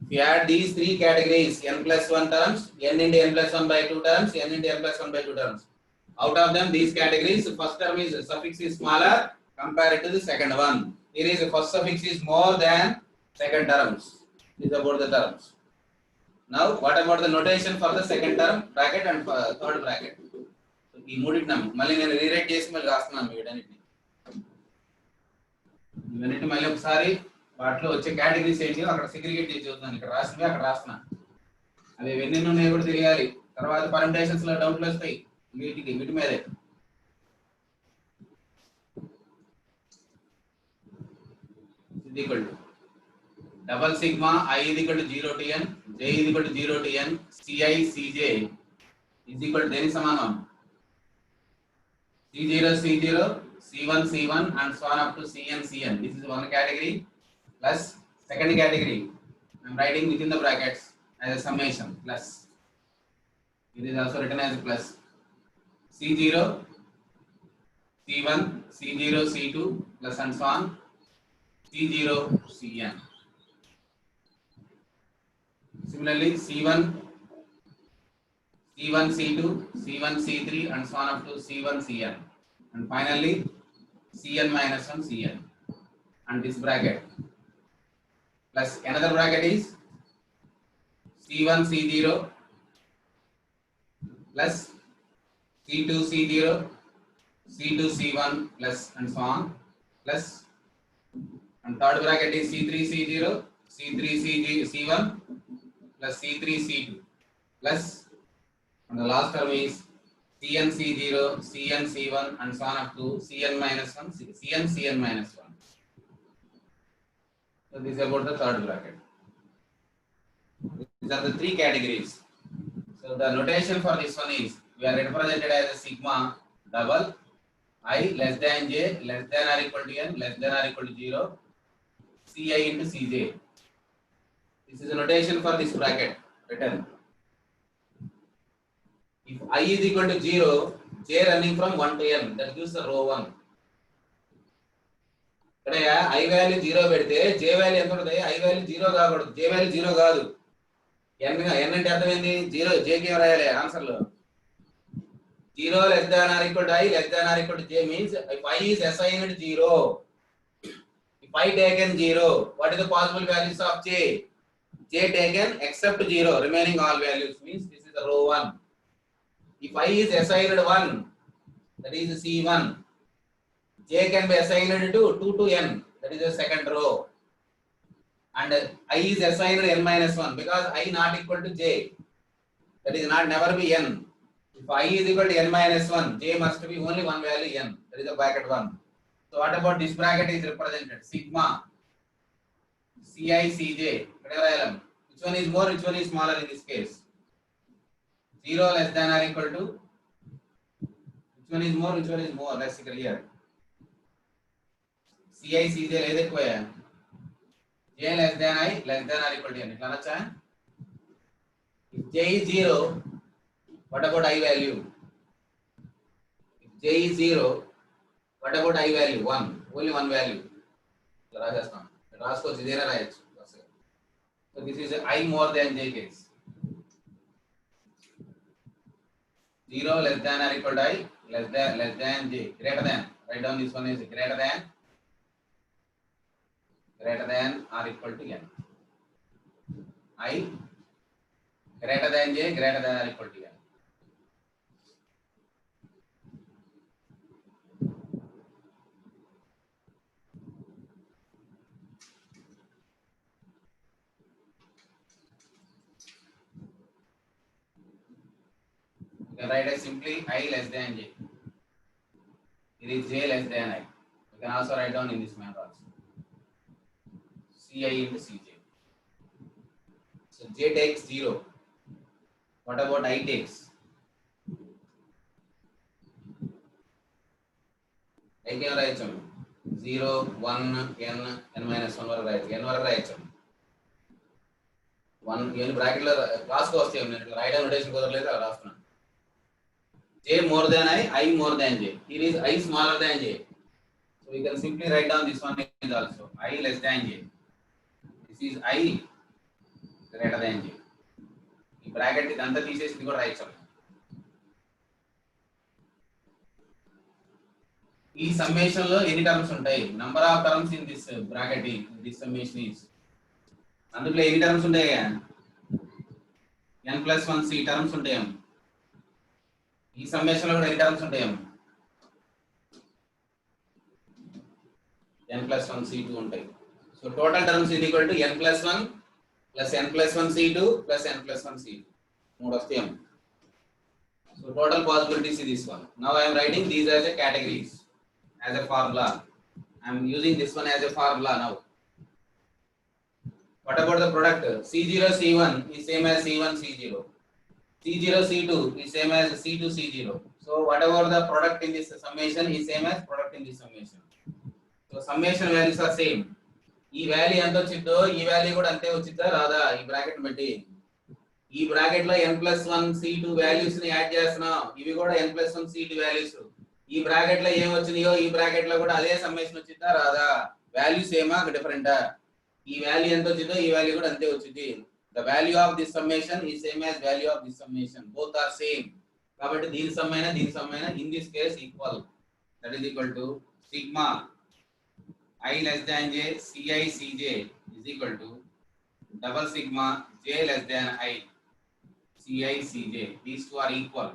If you add these three categories, n plus 1 terms, n into n plus 1 by 2 terms, n into n plus 1 by 2 terms. Out of them, these categories, first term is suffix is smaller compared to the second one. Here is the first suffix is more than second terms. This is about the terms. Now, what about the notation for the second term bracket and third bracket? ఈ మూడింటిని మళ్ళీ నేను rewrite చేసి మళ్ళీ రాస్తున్నాను వీటన్నిటిని. ఇవన్నిటి మళ్ళీ ఒకసారి వాటిలో వచ్చే కేటగిరీస్ ఏంటి అక్కడ సెగ్రిగేట్ చేసి చూస్తున్నాను. ఇక్కడ రాసినవి అక్కడ రాస్తున్నా. అవి ఎన్ని ఉన్నాయో కూడా తెలియాలి. తర్వాత పర్మిటేషన్స్ లో డౌట్లు వస్తాయి వీటి మీదే. ఇది equal to double sigma I is equal to 0 to n, J is equal to 0 to n, Ci Cj is equal to దేనికి సమానం? C0 C0, C1 C1 and so on up to Cn Cn. This is one category plus second category. I am writing within the brackets as a summation plus. It is also written as plus C0 C1 C0 C2 plus and so on C0 Cn. Similarly C1 C1 C2 C1 C3 and so on up to C1 Cn. And finally Cn minus 1 Cn. And this bracket plus another bracket is C1 C0 plus C2 C0 C2 C1 plus and so on plus and third bracket is C3 C0 C3 C1 plus C3 C2 plus and the last term is Cn C0 Cn C1 and so on up to Cn minus 1 Cn Cn minus 1. So this is about the third bracket. These are the three categories. So the notation for this one is we are represented as a sigma double I less than j less than or equal to n less than or equal to 0 Ci into Cj. This is a notation for this bracket written. If I is equal to 0, j running from 1 to n, that gives the row 1. ఇక్కడ I value 0 పెడితే j value ఎంత ఉంటుంది? I value 0 కాకూడదు. j value 0 కాదు. n అంటే అర్థం ఏంది? 0 j కి రాయాలి ఆన్సర్ లో. 0 less than or equal to I less than or equal to j means if I is assigned 0. If I taken 0, what is the possible values of j? J taken except 0, remaining all values means this is the row 1. If I is assigned 1, that is C1, j can be assigned to 2 to n, that is the second row. And I is assigned n minus 1 because I not equal to j, that is not never be n. If I is equal to n minus 1, j must be only one value n, that is the bracket 1. So what about this bracket is represented? Sigma Ci Cj. Which one is more, which one is smaller in this case? 0 less than or equal to, which one is more, which one is more? Let's see here. Ci Cj లేదు ఎక్కువ, j less than I less than or equal to n. ఇట్లా అనొచ్చా? If j is 0, what about I value? If j is 0, what about I value? 1, only one value. ఇట్లా రాసేస్తాం. రాసుకోవచ్చు, ఇదేనా రాయొచ్చు. So this is I more than j case. 0 less than or equal to I less than j greater than. Write down this one is greater than or equal to n. I greater than j greater than or equal to n. can write as simply I less than j. It is j less than I. You can also write down in this manner also. Ci into Cj. So j takes 0. What about I takes? I can write some 0, 1, n, n minus 1 వరకు రాయొచ్చు. n వరకు రాయొచ్చు. 1 ఇవన్నీ bracket లో class కు వస్తాయి. నేను ఇట్లా రాయడం నోటేషన్ కుదరలేదు అలా రాస్తున్నాను. j more than I more than j. Here is I smaller than j. So we can simply write down this one is also I less than j. This is I greater than j. ఈ bracket ఇదంతా తీసేసి ఇది కూడా రాయొచ్చు. ఈ summation లో ఎన్ని terms ఉంటాయి? Number of terms in this bracket this summation is. అందులో ఎన్ని టర్మ్స్ ఉంటాయి? n+1 c టర్మ్స్ ఉంటాయి. ఈ సమ్మేషన్ లో కూడా ఎన్ని టర్మ్స్ ఉంటాయి? n+1 c2 ఉంటాయి. So total terms is equal to n+1 plus n+1 c2 plus n+1 c2. మూడు వస్తాయి. So total possibilities is this one. Now I am writing these as a categories. As a formula, I am using this one as a formula now. What about the product? C0 C1 is same as C1 C0. C0 C2 is same as C2 C0. So whatever the product in this summation is same as product in this summation. So summation values are same. ఈ value ఎంత వచ్చిందో ఈ value కూడా అంతే వచ్చిందా రాదా? ఈ bracket బట్టి ఈ బ్రాకెట్ లో n+1 c2 వాల్యూస్ ని యాడ్ చేస్తున్నాం. ఇవి కూడా n+1 c2 వాల్యూస్. ఈ బ్రాకెట్ లో ఏం వచ్చినాయో ఈ బ్రాకెట్ లో కూడా అదే సమ్మేషన్ వచ్చిందా రాదా? వాల్యూ సేమా డిఫరెంటా? ఈ వాల్యూ ఎంత వచ్చిందో ఈ వాల్యూ కూడా అంతే వచ్చింది. The value of this summation is same as value of this summation. Both are same. కాబట్టి దీని సమ్మైనా in this case equal. That is equal to sigma I less than j ci cj is equal to double sigma j less than I ci cj. These two are equal.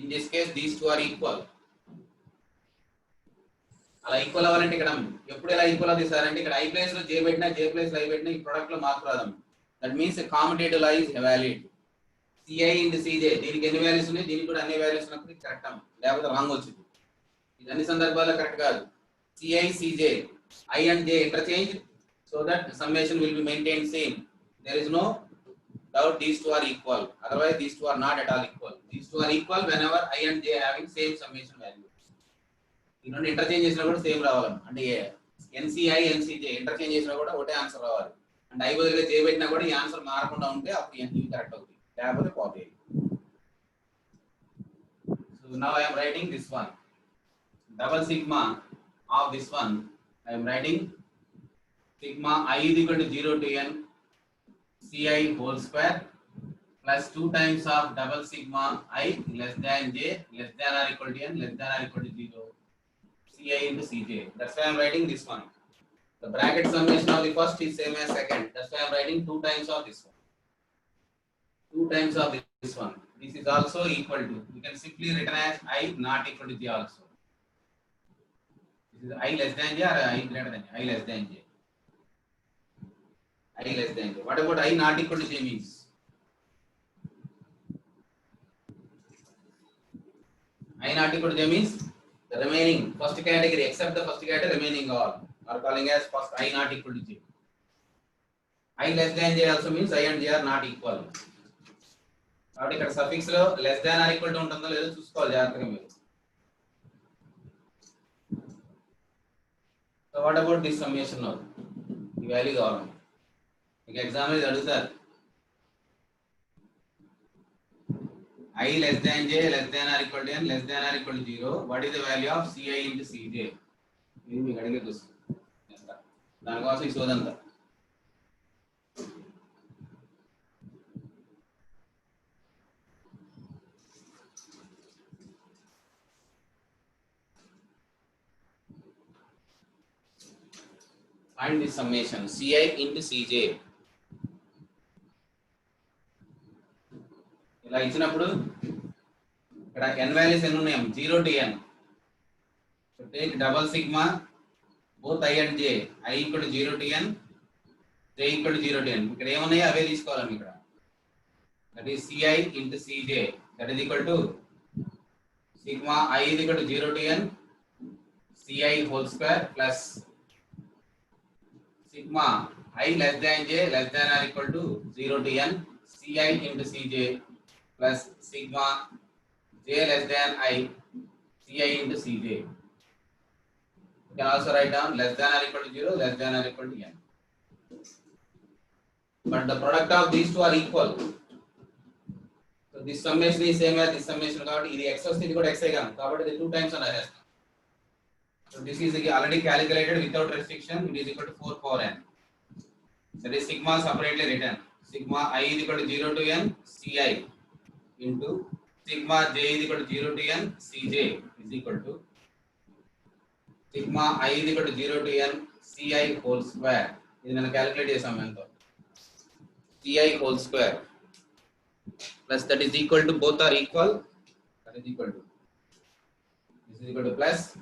In this case these two are equal. అలా equal అవ్వాలంటే ఇక్కడ ఎప్పుడు ఎలా equal అవుతుంది sir అంటే ఇక్కడ I place లో j పెట్టినా j ప్లేస్ లో I పెట్టినా ఈ ప్రొడక్ట్ లో మార్పు రాదు. That means కామ్యుటేటివ్ law is valid. ci into cj దీనికి ఎన్ని వాల్యూస్ ఉన్నాయి దీనికి కూడా అన్ని వాల్యూస్ ఉన్నప్పుడు కరెక్ట్ అమ్మ, లేకపోతే రాంగ్ వచ్చింది. ఇది అన్ని సందర్భాల్లో కరెక్ట్ కాదు. ci cj I and j interchange so that summation will be maintained same. There is no doubt these two are equal. Otherwise these two are not at all equal. These two are equal whenever I and j having same summation value. ఈ రెండు interchange చేసినా కూడా same రావాలి. అంటే nci ncj interchange చేసినా కూడా ఒకటే answer రావాలి. అంటే I బదులుగా j పెట్టినా కూడా ఈ ఆన్సర్ మారకుండా ఉంటే అప్పుడు ఇది కరెక్ట్ అవుతుంది, లేకపోతే copy. So now I am writing this one. Double sigma of this one, I am writing sigma I is equal to 0 to n ci whole square plus 2 times of double sigma I less than j less than or equal to n less than or equal to 0 ci into cj. That's why I am writing this one. The bracket summation of the first is same as second. That's why I am writing 2 times of this one. 2 times of this one. This is also equal to. You can simply written as I not equal to j also. This is I less than j or I greater than j? I less than j. I less than j. What about I not equal to j means? I not equal to j means the remaining first category except the first category remaining all are calling as first I not equal to j. I less than j also means I and j are not equal. కాబట్టి ఇక్కడ suffix లో less than or equal to ఉంటుందో లేదో చూసుకోవాలి జాగ్రత్తగా మీరు. So what about this summation now? ఈ value కావాలి మీకు ఎగ్జామ్ ఇది అడుగుతారు. I less than j less than or equal to n less than or equal to 0. What is the value of ci into cj? ఇది మీకు అడిగే question. దానికోసం ఈ సోదంతా. Find this summation ci into cj. ఇలా ఇచ్చినప్పుడు ఇక్కడ n వాల్యూస్ ఎన్ని ఉన్నాయి? 0 to n. So take double sigma both I and j. I equal to 0 to n, j equal to 0 to n. ఇక్కడ ఏమున్నాయో అవే తీసుకోవాలి ఇక్కడ. that is Ci into Cj, that is equal to sigma I is equal to 0 to n Ci whole square plus sigma I less than j less than or equal to 0 to n Ci into Cj plus sigma j less than I Ci into Cj. You can also write down less than or equal to 0, less than or equal to n. But the product of these two are equal. So this summation is same as this summation. Kabatti idi x vaste idi kuda x ayigam. Kabatti the 2 times on arrest. So this is already calculated without restriction. It is equal to 4 power n. That is sigma separately written. Sigma I is equal to 0 to n Ci into sigma j is equal to 0 to n Cj is equal to sigma I is equal to 0 to n Ci whole square. This is calculate chesam Ci whole square plus that is equal to, both are equal, that is equal to, this is equal to plus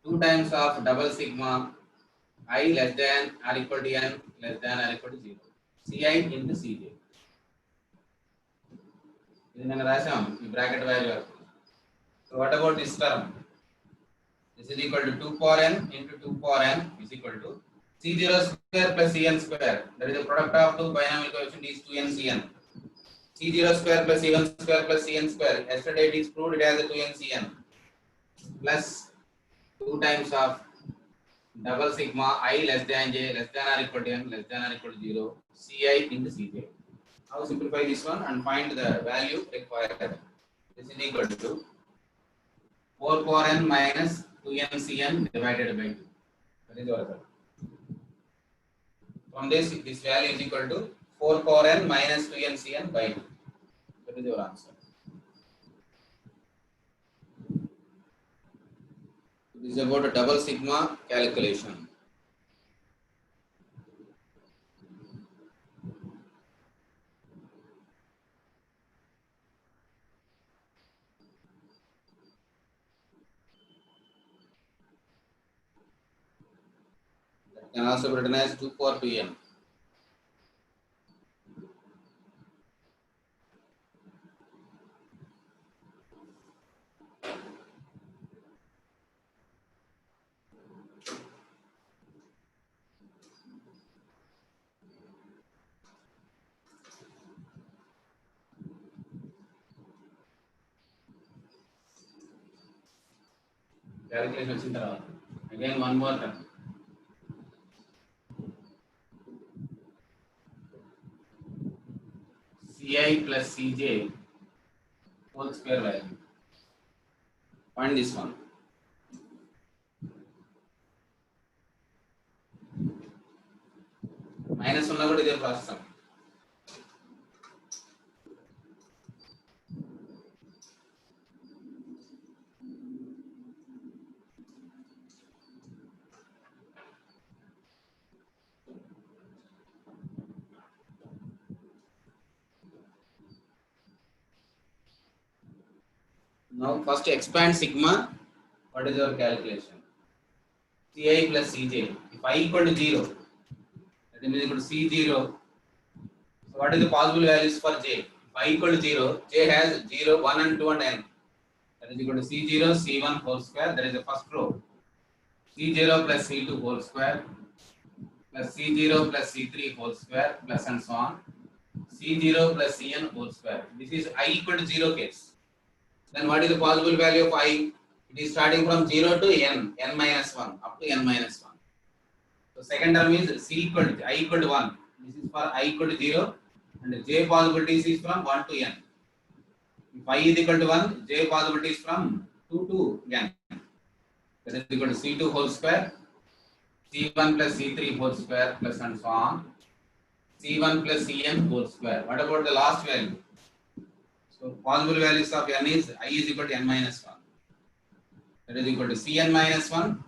2 times of double sigma I less than or equal to n less than or equal to 0 Ci into Cj. This is rasam bracket value. So what about this term? This is equal to 2 power n into 2 power n is equal to C0 square plus Cn square. That is the product of two binomial coefficient is 2n Cn. C0 square plus C1 square plus Cn square. Yesterday it is proved it has a 2n Cn plus 2 times of double sigma I less than j less than or equal to n less than or equal to 0 Ci into Cj. Now simplify this one and find the value required. This is equal to 4 power n minus 2n Cn divided by 2. That is our answer. From this value is equal to 4 power n minus 2n Cn by 2. That is your answer. This is about a double sigma calculation. That can also be written as 2 power 2n. Calculation వచ్చిన తర్వాత again one more term. Ci plus Cj whole square value. Find this one. Minus ఉన్న కూడా ఇదే process. Now first expand sigma. What is your calculation? Ci plus Cj. If I equal to 0, that is equal to C0. So what is the possible values for j? If I equal to 0, j has 0, 1 and 2 and n. That is equal to C0, C1 whole square. That is the first row. C0 plus C2 whole square plus C0 plus C3 whole square plus and so on. C0 plus Cn whole square. This is I equal to 0 case. Then what is the possible value of I? It is starting from 0 to n minus 1 up to n minus 1. So second term is C equal to I equal to 1. This is for I equal to 0 and j possibilities is from 1 to n. If I is equal to 1, j possibilities from 2 to n. That is equal to C2 whole square, C1 plus C3 whole square plus and so on. C1 plus Cn whole square. What about the last value? So possible values of n is I is equal to n minus 1. That is equal to Cn minus 1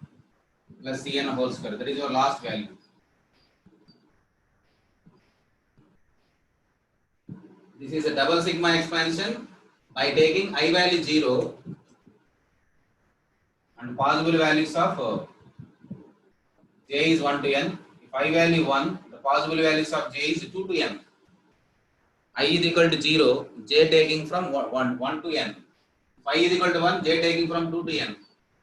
plus Cn whole square. That is your last value. This is a double sigma expansion by taking I value 0 and possible values of j is 1 to n. If I value 1, the possible values of j is 2 to n. I is equal to 0, j taking from 1 to n. Phi is equal to 1, j taking from 2 to n.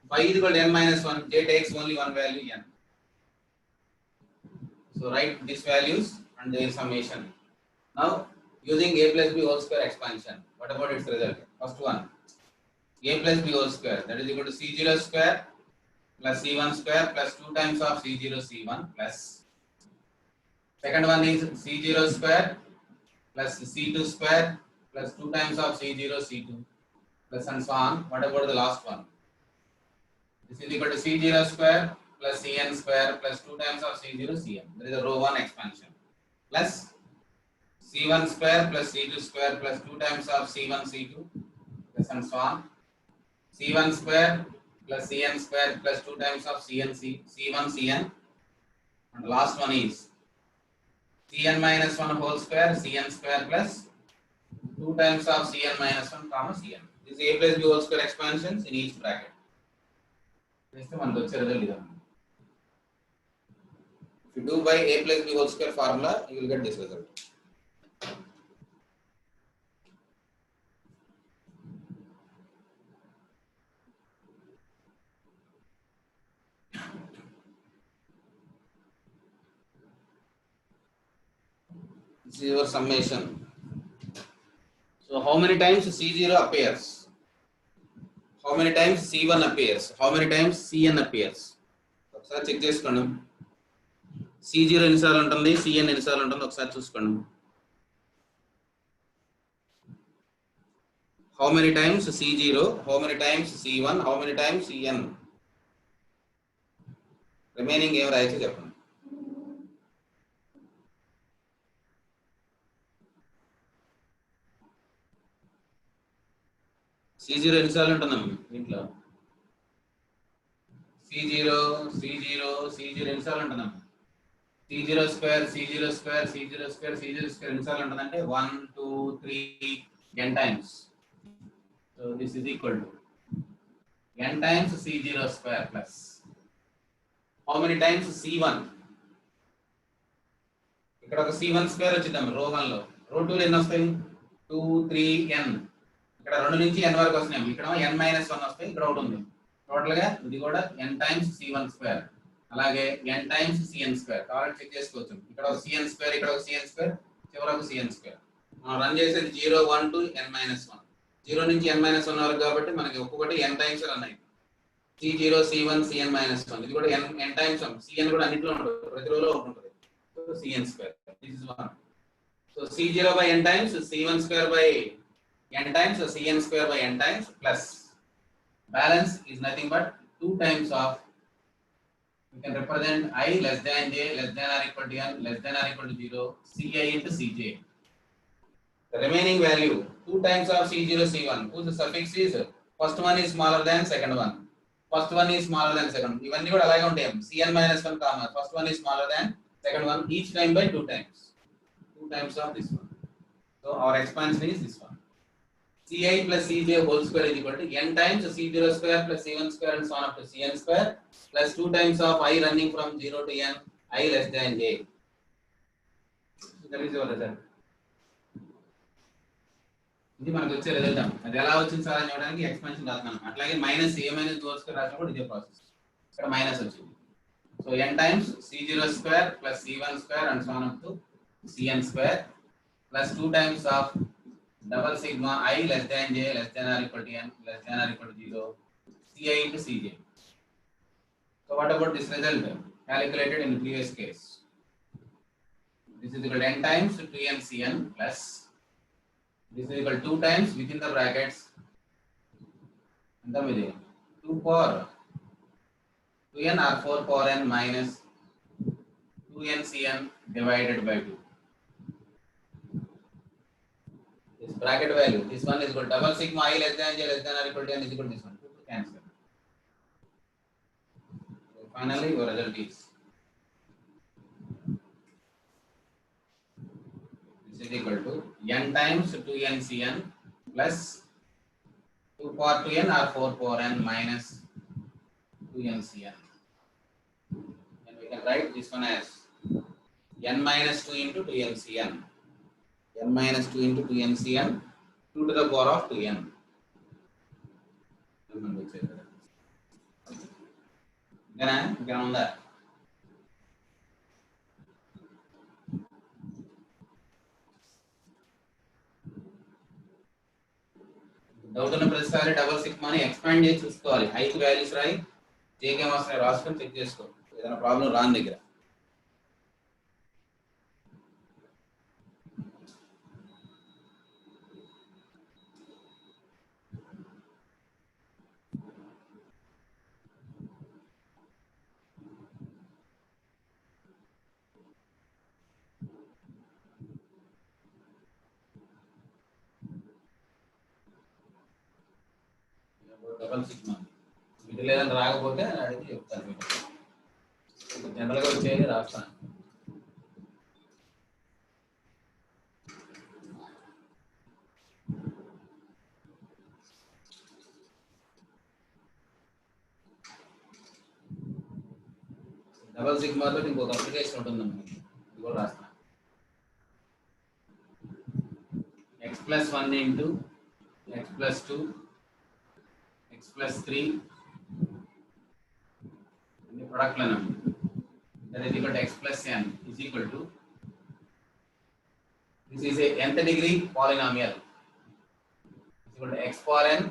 Phi is equal to n minus 1, j takes only one value n. So write these values and their summation. Now using a plus b whole square expansion, what about its result? First one, a plus b whole square, that is equal to c0 square plus c1 square plus 2 times of c0 c1 plus, second one is c0 square plus c2 square plus 2 times of c0 c2 plus and so on. What about the last one? This is equal to c0 square plus cn square plus 2 times of c0 cn. That is a row 1 expansion plus c1 square plus c2 square plus 2 times of c1 c2 plus and so on. c1 square plus cn square plus 2 times of cn c1 cn, and the last one is cn minus 1 whole square cn square plus 2 times of cn minus 1 comma cn. This is a plus b whole square expansions in each bracket. Next one, if you do by a plus b whole square formula, you will get this result. This is your summation. So how many times C0 appears? How many times C1 appears? How many times Cn appears? ఒకసారి check చేసుకోండి. C0 ఎన్నిసార్లు ఉంటుంది, Cn ఎన్నిసార్లు ఉంటుంది ఒకసారి చూసుకోండి. How many times C0, how many times C1, how many times Cn? Remaining ఏం రాయొచ్చు చెప్పండి. C0 ఎన్నిసార్లు ఉంటుందమ్మా దీంట్లో? C0 ఎన్నిసార్లు ఉంటుందమ్మా? C0 square ఎన్నిసార్లు ఉంటుందంటే 1, 2, 3 n times. So this is equal to n times C0 square plus how many times C1? ఇక్కడ ఒక C1 square వచ్చిందాం రో 1 లో. రో 2 లో ఎన్ని వస్తాయి? 2, 3 n. ఇక్కడ 2 నుంచి n వరకు వస్తున్నాయి. ఇక్కడ n minus 1 వస్తాయి. ఇక్కడ ఒకటి ఉంది. టోటల్ గా ఇది కూడా n times C1 square. అలాగే n times Cn square. కాబట్టి చెక్ చేసుకోవచ్చు. ఇక్కడ ఒక Cn square, ఇక్కడ ఒక Cn square, చివరకు Cn square. మనం రన్ చేసేది 0, 1 to n minus 1. 0 నుంచి n minus 1 వరకు కాబట్టి మనకి ఒక్కొక్కటి n టైమ్స్ రన్ అయ్యింది. C0, C1, Cn minus 1. ఇది కూడా n టైమ్స్. Cn కూడా అన్నిట్లో ఉంటుంది, ప్రతి రోలో ఉంటుంది. So Cn square. This is 1. So C0 by n times, C1 square by n times, so Cn square by n times plus balance is nothing but 2 times of, we can represent I less than j less than or equal to n less than or equal to 0 Ci into Cj. The remaining value 2 times of C0 C1 whose suffix is first one is smaller than second one. First one is smaller than second. ఇవన్నీ కూడా అలాగే ఉంటాయి. Cn minus 1 comma first one is smaller than second one, each time by 2 times. 2 times of this one. So our expansion is this one. Ci plus Cj whole square is equal to n times C0 square plus C1 square and so on up to Cn square plus 2 times of I running from 0 to n, I less than j. So that is your result. ఇది మనకు వచ్చే result. అది ఎలా వచ్చింది sir అని చెప్పడానికి expansion రాస్తున్నాను. అట్లాగే మైనస్ ఏ మైనస్ హోల్ స్క్వేర్ రాసినా కూడా ఇదే ప్రాసెస్. ఇక్కడ మైనస్ వచ్చింది. So n times C0 square plus C1 square and so on up to Cn square plus 2 times of double sigma I less than j less than or equal to n less than or equal to 0 Ci into Cj. So what about this result calculated in the previous case? This is equal to n times 2n Cn plus this is equal to 2 times within the brackets and the 2 power 2n or 4 power n minus 2n Cn divided by 2. This bracket value, this one is equal to double sigma I less than j less than or equal to n is equal to this one. 2 to cancel. So finally your result is this is equal to n times 2n Cn plus 2 power 2n or 4 power n minus 2n Cn. And we can write this one as n minus 2 into 2n Cn. n minus 2 into 2ncn 2 to the power of 2n. ఇక్కడ ఉందా? Doubt ఉన్న ప్రతిసారి double సిగ్మాని expand చేసి చూసుకోవాలి. హైకి values రాయి, జేకి ఏమొస్తున్నాయి రాసుకొని check చేసుకో. ఏదైనా ప్రాబ్లం రాని దగ్గర డబల్ సిగ్మా వీటి లేదని రాకపోతే అడిగి చెప్తాను. మీకు జనరల్గా వచ్చేది రాస్తాను. డబల్ సిగ్మాతో ఇంకొక అప్లికేషన్ ఉంటుందండి, ఇది కూడా రాస్తాను. x plus 1 into x plus 2 x plus 3 the product line that is equal to x plus n is equal to, this is a nth degree polynomial, is equal to x power n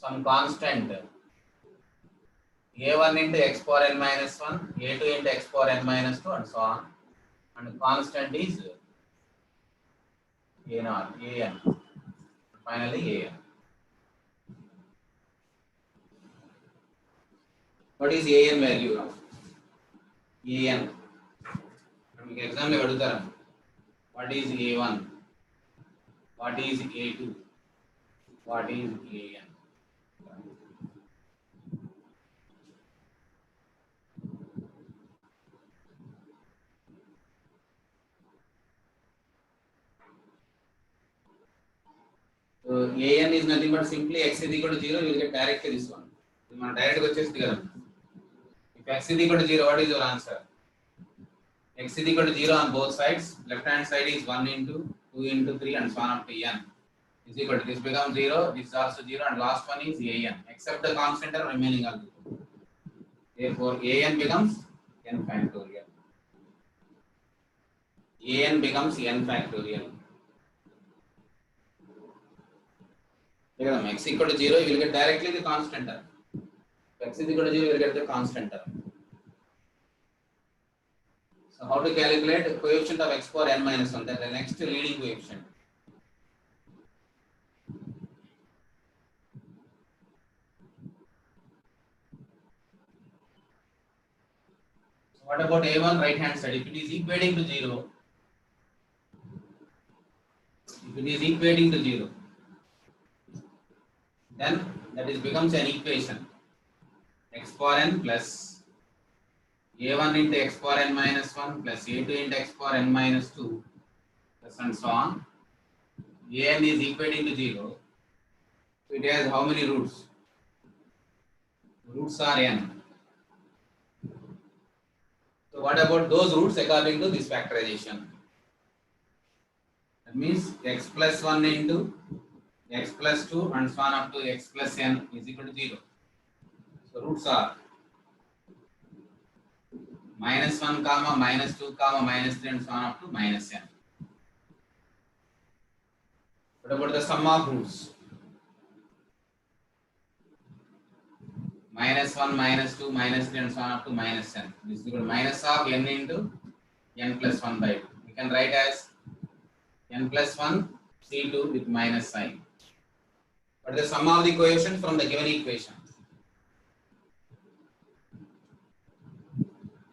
some constant a1 into x power n minus 1, a2 into x power n minus 2 and so on, and constant is a naught, an, finally an. What is an value? an. మీకు exam లో అడుగుతారు, what is a1, what is a2, what is an. So an is nothing but simply x is equal to 0, you will get directly this one. మన direct గా వచ్చేస్తుంది కదా. If x is equal to 0, what is your answer? X is equal to 0 on both sides. Left hand side is 1 into 2 into 3 and so on up to n is equal to, this becomes 0, this is also 0, and last one is an, except the constant are remaining all. Therefore an becomes n factorial. An becomes n factorial. X equal to 0, you will get directly the constant term. X is equal to 0, you will get the constant term. So how to calculate the coefficient of x power n minus 1? That is the next leading coefficient. So what about a1 right hand side? If it is equating to 0, then that is becomes an equation, x power n plus a1 into x power n minus 1 plus a2 into x power n minus 2 plus and so on. An is equating to 0, so it has how many roots? Roots are n. So what about those roots according to this factorization? That means x plus 1 into x plus 2 and so on up to x plus n is equal to 0. So roots are minus 1 comma minus 2 comma minus 3 and so on up to minus n. What about the sum of roots? Minus 1, minus 2, minus 3 and so on up to minus n. This is equal to minus of n into n plus 1 by 2. We can write as n plus 1 c2 with minus sign. What is the sum of the coefficients from the given equation?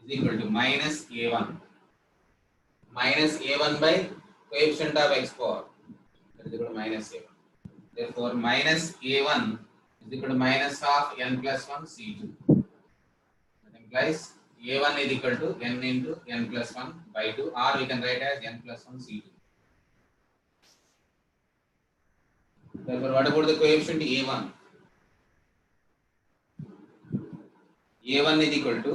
Is equal to minus a1. Minus a1 by coefficient of x power. That is equal to minus a1. Therefore, minus a1 is equal to minus of n plus 1 c2. That implies a1 is equal to n into n plus 1 by 2, or we can write as n plus 1 c2. Therefore, what about the coefficient a1? a1 is equal to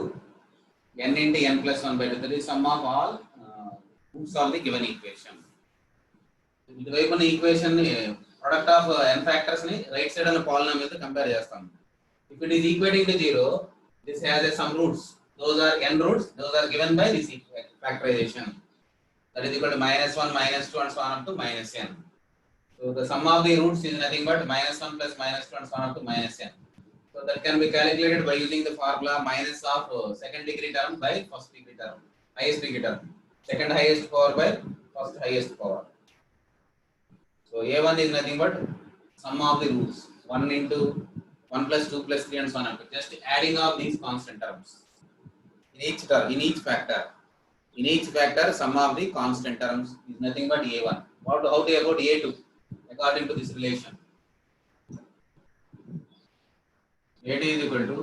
n into n plus 1 by 2. That is sum of all roots of the given equation. ఇటువైపు ఉన్న equation ని product of n factors ని right side ఉన్న polynomial తో compare చేస్తాం. If it is equating to 0, this has some roots. Those are n roots. Those are given by this factorization. That is equal to -1, -2, and so on up to -n. So the sum of the roots is nothing but -1 plus -2 and so on up to -n. So that can be calculated by using the formula minus of second degree term by first degree term, highest degree term, second highest power by first highest power. So a1 is nothing but sum of the roots, 1 into 1 plus 2 plus 3 and so on up to just adding of these constant terms in each term, in each factor. In each factor, sum of the constant terms is nothing but a1. How about a2? According to this relation, a2 is equal to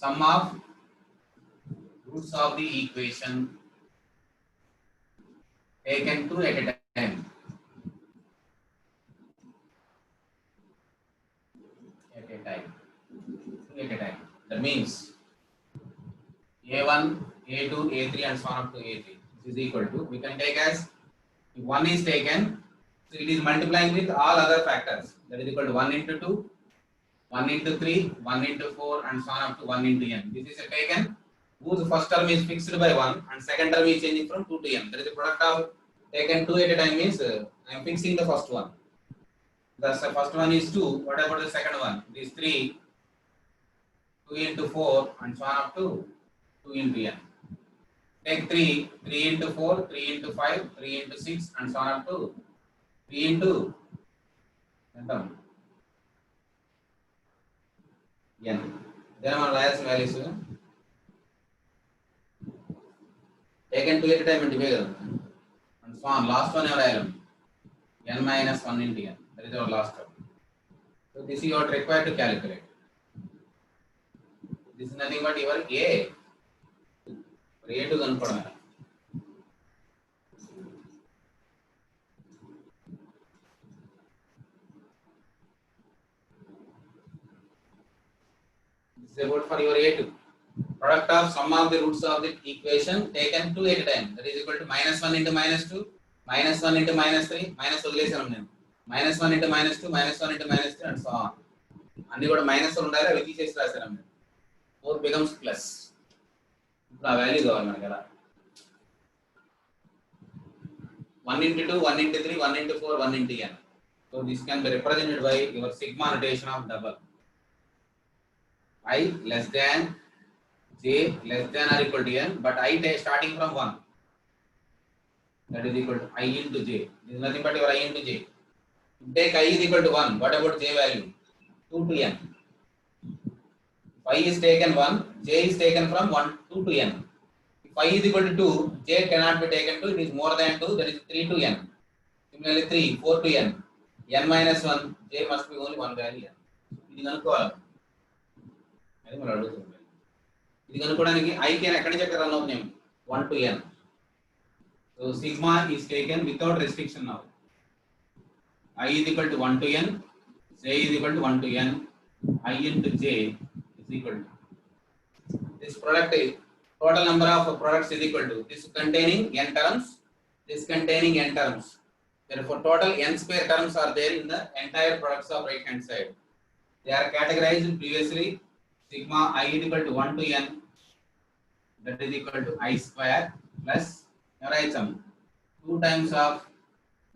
sum of roots of the equation taken 2 at a time. At a time. That means a1, a2, a3 and so on up to a3. This is equal to, we can take as, if 1 is taken, so it is multiplying with all other factors. That is equal to 1 into 2, 1 into 3, 1 into 4 and so on up to 1 into n. This is a taken whose first term is fixed by 1 and second term is changing from 2 to n. That is the product of taken 2 at a time means I am fixing the first one. Thus the first one is 2. What about the second one? It is 3, 2 into 4 and so on up to 2 into n. Take 3, 3 into 4, 3 into 5, 3 into 6 and so on up to 3 into n. Then our last values taken 2 at a time and divide and so on. Last one n minus 1 into n. That is our last term. So this is what required to calculate. This is nothing but your a. A to కనుక్కోవడం. This is about for your a2. Product of sum of the roots of the equation taken 2 at a time. That is equal to -1 into -2, -1 into -3, minus వదిలేసాను నేను. -1 into -2, -1 into -3 and so on. అన్ని కూడా minus ఉండాలి, అవి తీసేసి రాశాను నేను. 4 becomes plus. ఇప్పుడు ఆ వాల్యూ కావాలి మనకి ఎలా. 1 into 2, 1 into 3, 1 into 4, 1 into n. So this can be represented by your sigma notation of double. I less than j less than or equal to n, but I starting from 1. That is equal to I into j. This is nothing but your I into j. Take I is equal to 1. What about j value? 2 to n. If I is taken 1, j is taken from 1 2 to n. If I is equal to 2, j cannot be taken 2, it is more than 2, that is 3 to n. Similarly 3, 4 to n. n minus 1, j must be only one value. ఇది కనుక్కోవాలి. అది మనం అడుగుతుంది. ఇది కనుక్కోవడానికి I can ఎక్కడి నుంచి ఎక్కడ రన్ అవుతున్నాం 1 to n. So sigma is taken without restriction now. I is equal to 1 to n, j is equal to 1 to n, I into j is equal to this product is total number of products is equal to this containing n terms, this containing n terms. Therefore total n square terms are there in the entire products of right hand side. They are categorized previously. Sigma I is equal to 1 to n, that is equal to I square plus 2 times of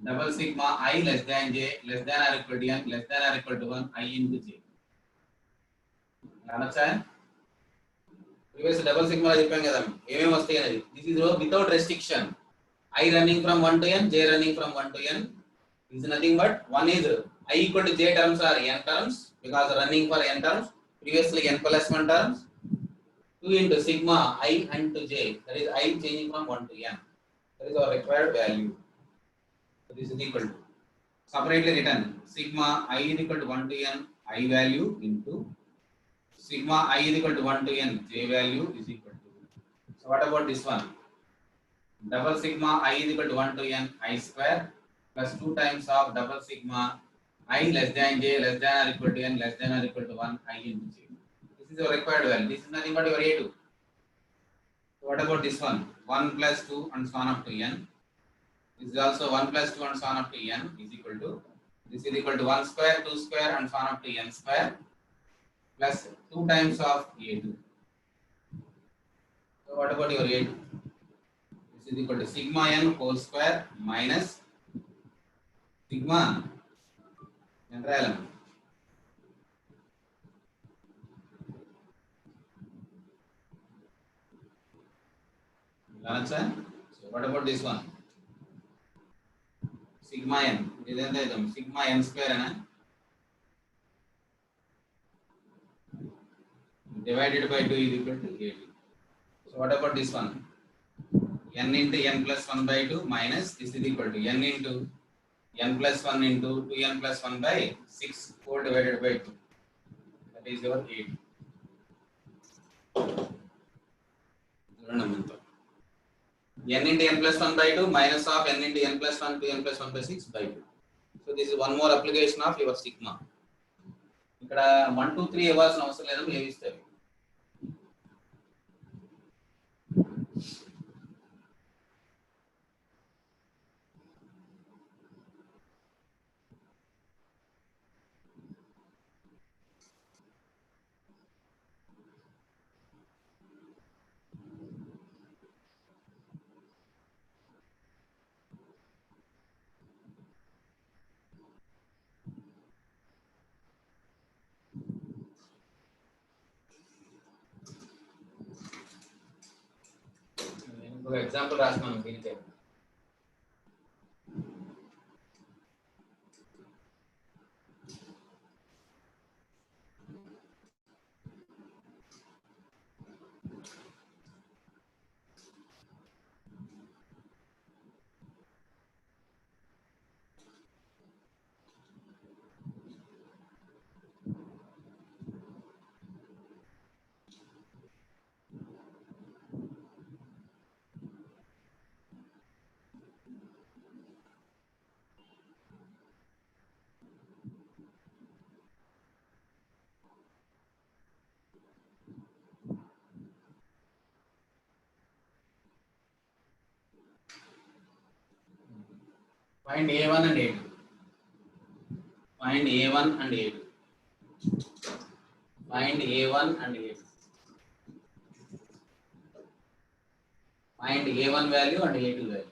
double sigma I less than j less than or equal to n less than or equal to 1 I into j. Previous double sigma చెప్పాం కదా ఏమేమి వస్తాయి అనేది. This is without restriction. I running from 1 to n, j running from 1 to n is nothing but one is I equal to j terms are n terms because running for n terms, previously n plus 1 terms, 2 into sigma I into j, that is I changing from 1 to n. That is our required value. So this is equal to separately written sigma I is equal to 1 to n I value into sigma I is equal to 1 to n j value is equal to. So what about this one? Double sigma I is equal to 1 to n I square plus 2 times of double sigma I less than j less than or equal to n less than or equal to 1 I into j. This is your required value. This is nothing but your a2. So what about this one? 1 plus 2 and so on up to n. This is also 1 plus 2 and so on up to n is equal to, this is equal to 1 square, 2 square and so on up to n square plus 2 times of a2. So what about your a2? This is equal to sigma n whole square minus sigma central element. So what about this one? Sigma n. Sigma n square divided by 2 is equal to 8. So what about this one? N into n plus 1 by 2 minus this is equal to n into n plus 1 into 2n plus 1 by 6 4 divided by 2. That is your 8. N into n plus 1 by 2 minus of n into n plus 1 to n plus 1 by 6 by 2. So this is one more application of your sigma. ఇక్కడ 1 2 3 ఇవ్వాల్సిన అవసరం లేదని ఏవిస్తారు. ఒక example రాస్తున్నాను దీనికి. Find A1 and A2. Find A1 and A2. Find A1 and A2. Find A1 value and A2 value.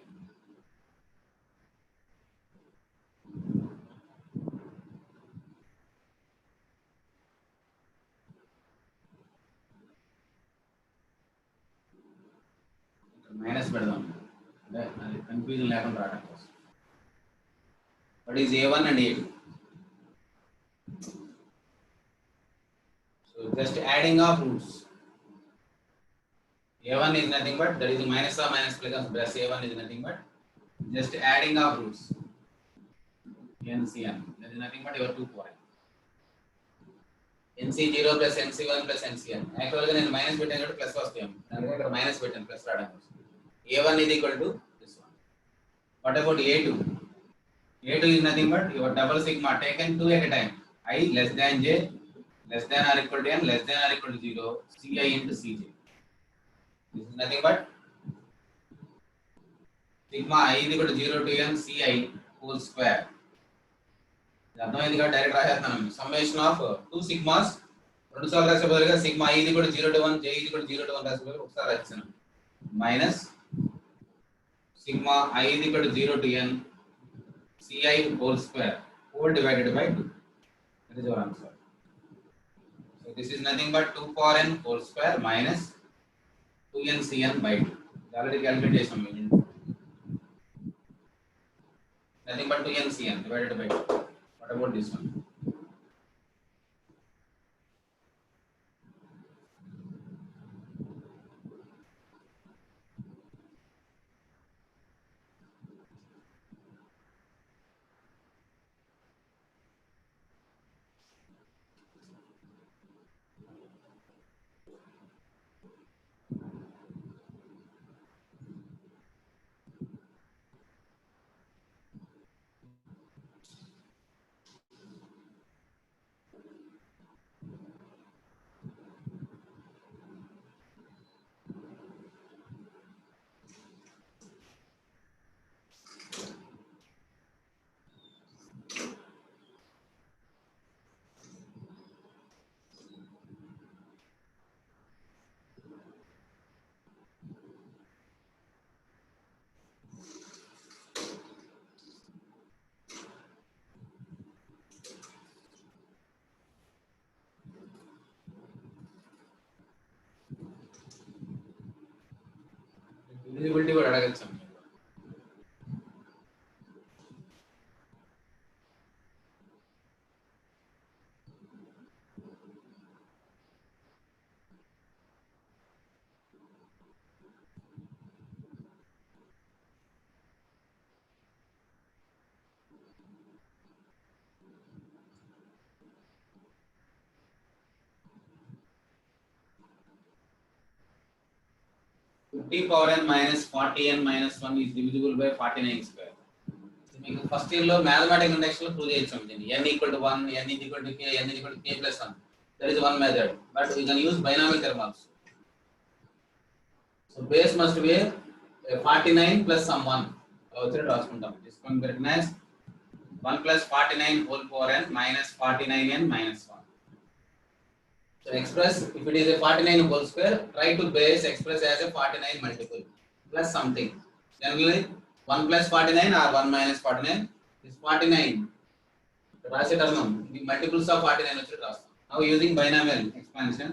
Minus పెడదాం అంటే అది కన్ఫ్యూజన్ లేకుండా రావడం కోసం. What is A1 and A2? So just adding of roots. A1 is nothing but that is minus or minus plus A1 is nothing but just adding of roots. NCN that is nothing but your 2 point. NC0 plus NC1 plus NCN. Actually నేను minus పెట్టాను కాబట్టి plus వస్తాయి. అందుకే ఇక్కడ minus పెట్టాను plus రావడం కోసం. A1 is equal to this one. What about A2? A2 is nothing but your double sigma taken 2 at a time. I less than j, less than or equal to n, less than or equal to 0, Ci into Cj. This is nothing but sigma I is equal to 0 to n Ci whole square. అర్థమైంది కదా, direct రాసేస్తాను. Summation of 2 సిగ్మాస్ రెండు సార్లు రాసే బదులుగా sigma I is equal to 0 to 1, j is equal to 0 to 1 రాసే బదులుగా ఒకసారి రాసేసాను. Minus sigma I is equal to 0 to n Ci whole square whole divided by 2. That is our answer. So this is nothing but 2 power n whole square minus 2n Cn by 2. Already calculate చేసాం మేము. Nothing but 2n Cn divided by 2. What about this one? divisibility కూడా అడగచ్చు. 50 power n minus 40 n minus 1 is divisible by 49 square. మీకు first year లో mathematical index లో prove చేయొచ్చు దీన్ని. n equal to 1, n is equal to k, n is equal to k plus 1. That is one method, but we can use binomial theorem also. So base must be 49 plus some 1. వచ్చి రాసుకుంటాం. This can be written as 1 plus 49 whole power n minus 49n minus 1. So express, if it is a 49 whole square, try to base express as a 49 multiple plus something. Generally 1 plus 49 or 1 minus 49 is 49. రాసేటర్నం the multiples of 49 వచ్చి రాస్తాం. Now using binomial expansion,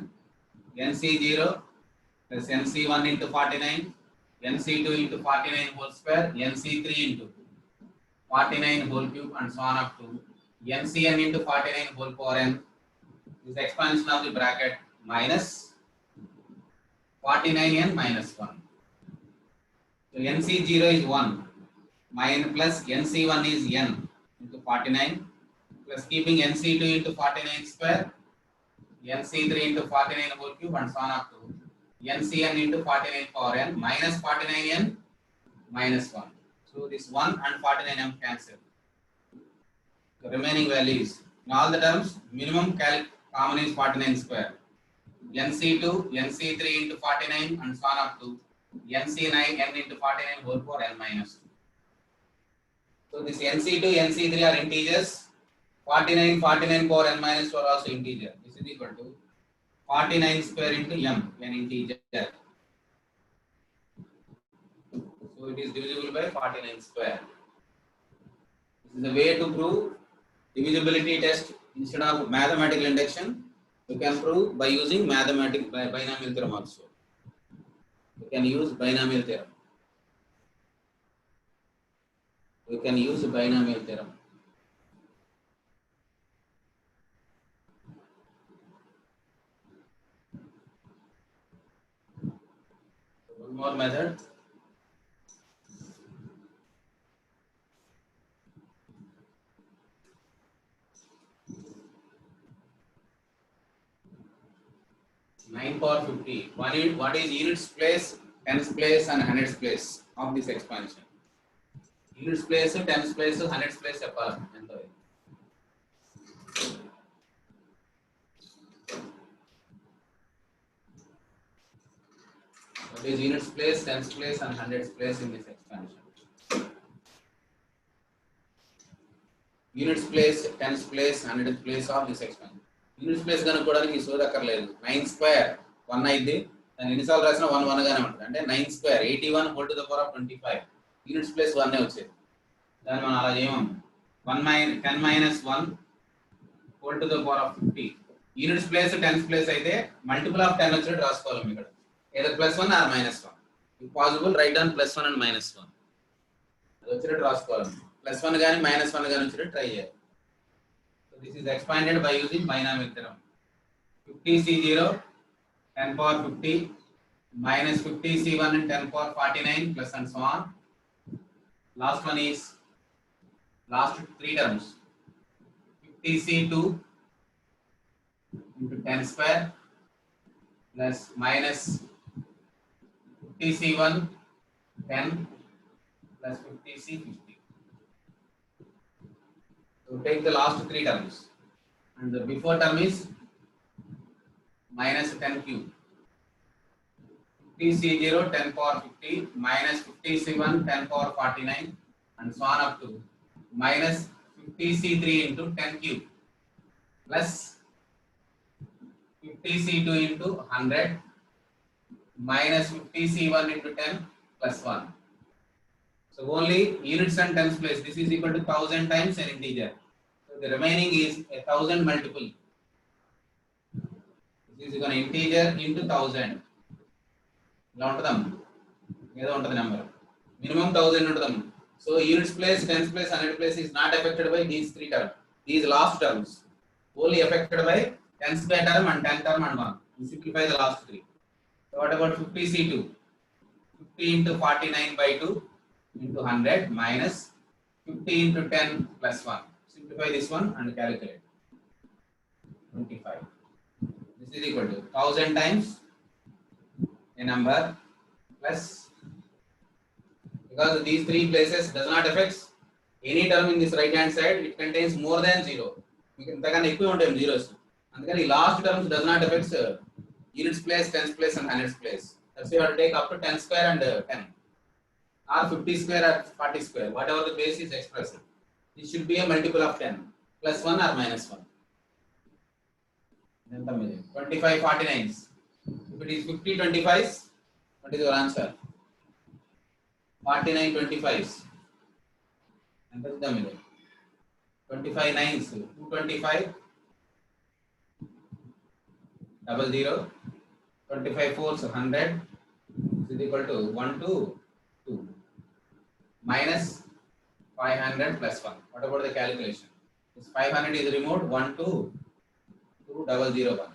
nc0 plus nc1 into 49, nc2 into 49 whole square, nc3 into 49 whole cube and so on up to ncn into 49 whole power n. This expansion of the bracket minus 49n minus 1. So nc0 is 1 minus plus nc1 is n into 49 plus keeping nc2 into 49 square, nc3 into 49 whole cube and so on up to ncn into 49 power n minus 49n minus 1. So this 1 and 49m cancel. The remaining values in all the terms minimum common is 49 square. nc2 nc3 into 49 and so on up to nc9 n into 49 whole power n minus 2. So this nc2 nc3 are integers. 49 49 power n minus 2 are also integer. This is equal to 49 square into m, an integer. So it is divisible by 49 square. This is the way to prove divisibility test. Instead of mathematical induction, you can prove by using binomial theorem also. You can use binomial theorem. We can use binomial theorem. One more method. Nine power 50. What is units place, tens place, and hundreds place of this expansion? Units place, tens place, hundreds place చెప్పాలి. What is units place, tens place, and hundreds place in this expansion? Units place, tens place, hundreds place of this expansion. Units place కనుక్కోవడానికి సోదక్కర్లేదు. 9 square 1 అయితే దాన్ని ఎన్నిసార్లు రాసినా 1 1 గానే ఉంటుంది. అంటే 9 square 81 whole to the power of 25. Units place 1 వచ్చేది. దాన్ని మనం అలా చేయమం. 10 minus 1 whole to the power of 50. Units place tens place అయితే మల్టిపుల్ ఆఫ్ 10 వచ్చినట్టు రాసుకోవాలి ఇక్కడ. either +1 or -1. If possible, write down +1 and -1. అది వచ్చినట్టు రాసుకోవాలి. +1 గాని -1 గాని వచ్చినట్టు ట్రై చేయాలి. So this is expanded by using binomial theorem. 50c0 10 power 50 minus 50c1 and 10 power 49 plus and so on. Last one is last three terms. 50c2 into 10 square plus minus 50c1 10 plus 50c 50. So take the last three terms and the before term is minus 10 cube. 50c0 10 power 50 minus 50c1 10 power 49 and so on up to minus 50c3 into 10 cube plus 50c2 into 100 minus 50c1 into 10 plus 1. So only units and tens place. This is equal to 1000 times an integer. So the remaining is 1000 multiple. This is equal to integer into 1000. ఇలా ఉంటుందమ్మా. ఏదో ఉంటుంది number minimum 1000 ఉంటుంది. So units place, tens place, 100 place is not affected by these three terms, these last terms, only affected by tens by term and 10 term and 1. You simplify the last three. So what about 50C2? 50 into 49 by 2 into 100 minus 50 into 10 plus 1. Simplify this one and calculate. 25. This is equal to 1000 times a number plus, because these three places does not affect any term in this right hand side, it contains more than 0. మీకు ఇంతకన్నా ఎక్కువ ఉంటాయి zeros, అందుకని ఈ last terms does not effects units place, tens place and hundreds place. That's you have to take up to 10 square and 10 or 50 square or 40 square, whatever the base is expressed. This should be a multiple of 10 plus 1 or minus 1. ఎంత మీది 25 49s. If it is 50 25s, what is your answer? 49 25s. ఎంత ఇద్దాం మీది 25 9s, 225 00, 25 4s 100 is equal to 1 to 2 minus 500 plus 1. What about the calculation? This 500 is removed, 1 to 2001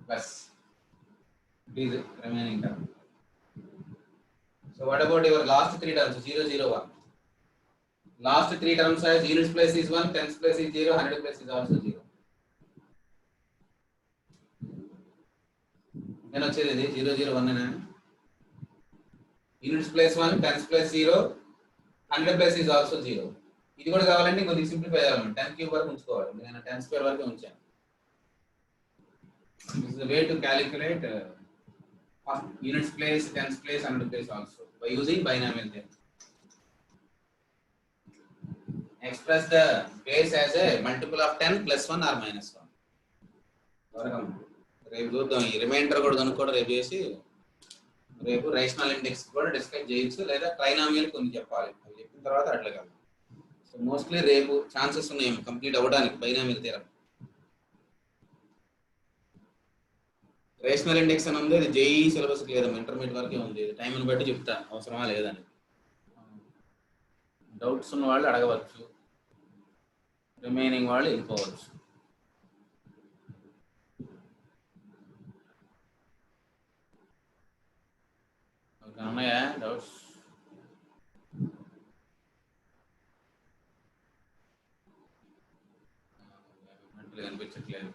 plus these remaining term. So what about your last three terms? 001. Last three terms as units place is 1, tens place is 0, 100 place is also 0. Then వచ్చేది 001 అనే units place 1, tens place 0, 100 place is also 0. ఇది కూడా కావాలంటే కొద్దిగా simplify చేయాలి, 10 cube వరకు ఉంచుకోవాలి. నేను 10 స్క్వేర్ వరకు ఉంచాను. This is the way to calculate units place, tens place, 100 place also by using binomial theorem. Express the base as a multiple of 10 plus 1 or minus 1. రేపు చూద్దాం, ఈ రిమైండర్ కూడా కనుక్కోవడం రేపు చేసి రేపు రేషనల్ ఇండెక్స్ కూడా డిస్కస్ చేయొచ్చు, లేదా ట్రైనామియల్ కొన్ని చెప్పాలి, అవి చెప్పిన తర్వాత అట్లా కాదు. సో మోస్ట్లీ రేపు ఛాన్సెస్ ఉన్నాయి కంప్లీట్ అవ్వడానికి బైనామియల్ థియరం. రేషనల్ ఇండెక్స్ అని ఉంది, అది జేఈ సిలబస్ లేదమ్మా, ఇంటర్మీడియట్ వరకే ఉంది. టైంని బట్టి చెప్తా అవసరమా లేదని. డౌట్స్ ఉన్న వాళ్ళు అడగవచ్చు, రిమైనింగ్ వాళ్ళు వెళ్ళిపోవచ్చు. ఓకే ఉన్నాయా డౌట్స్? కనిపించట్లేదు.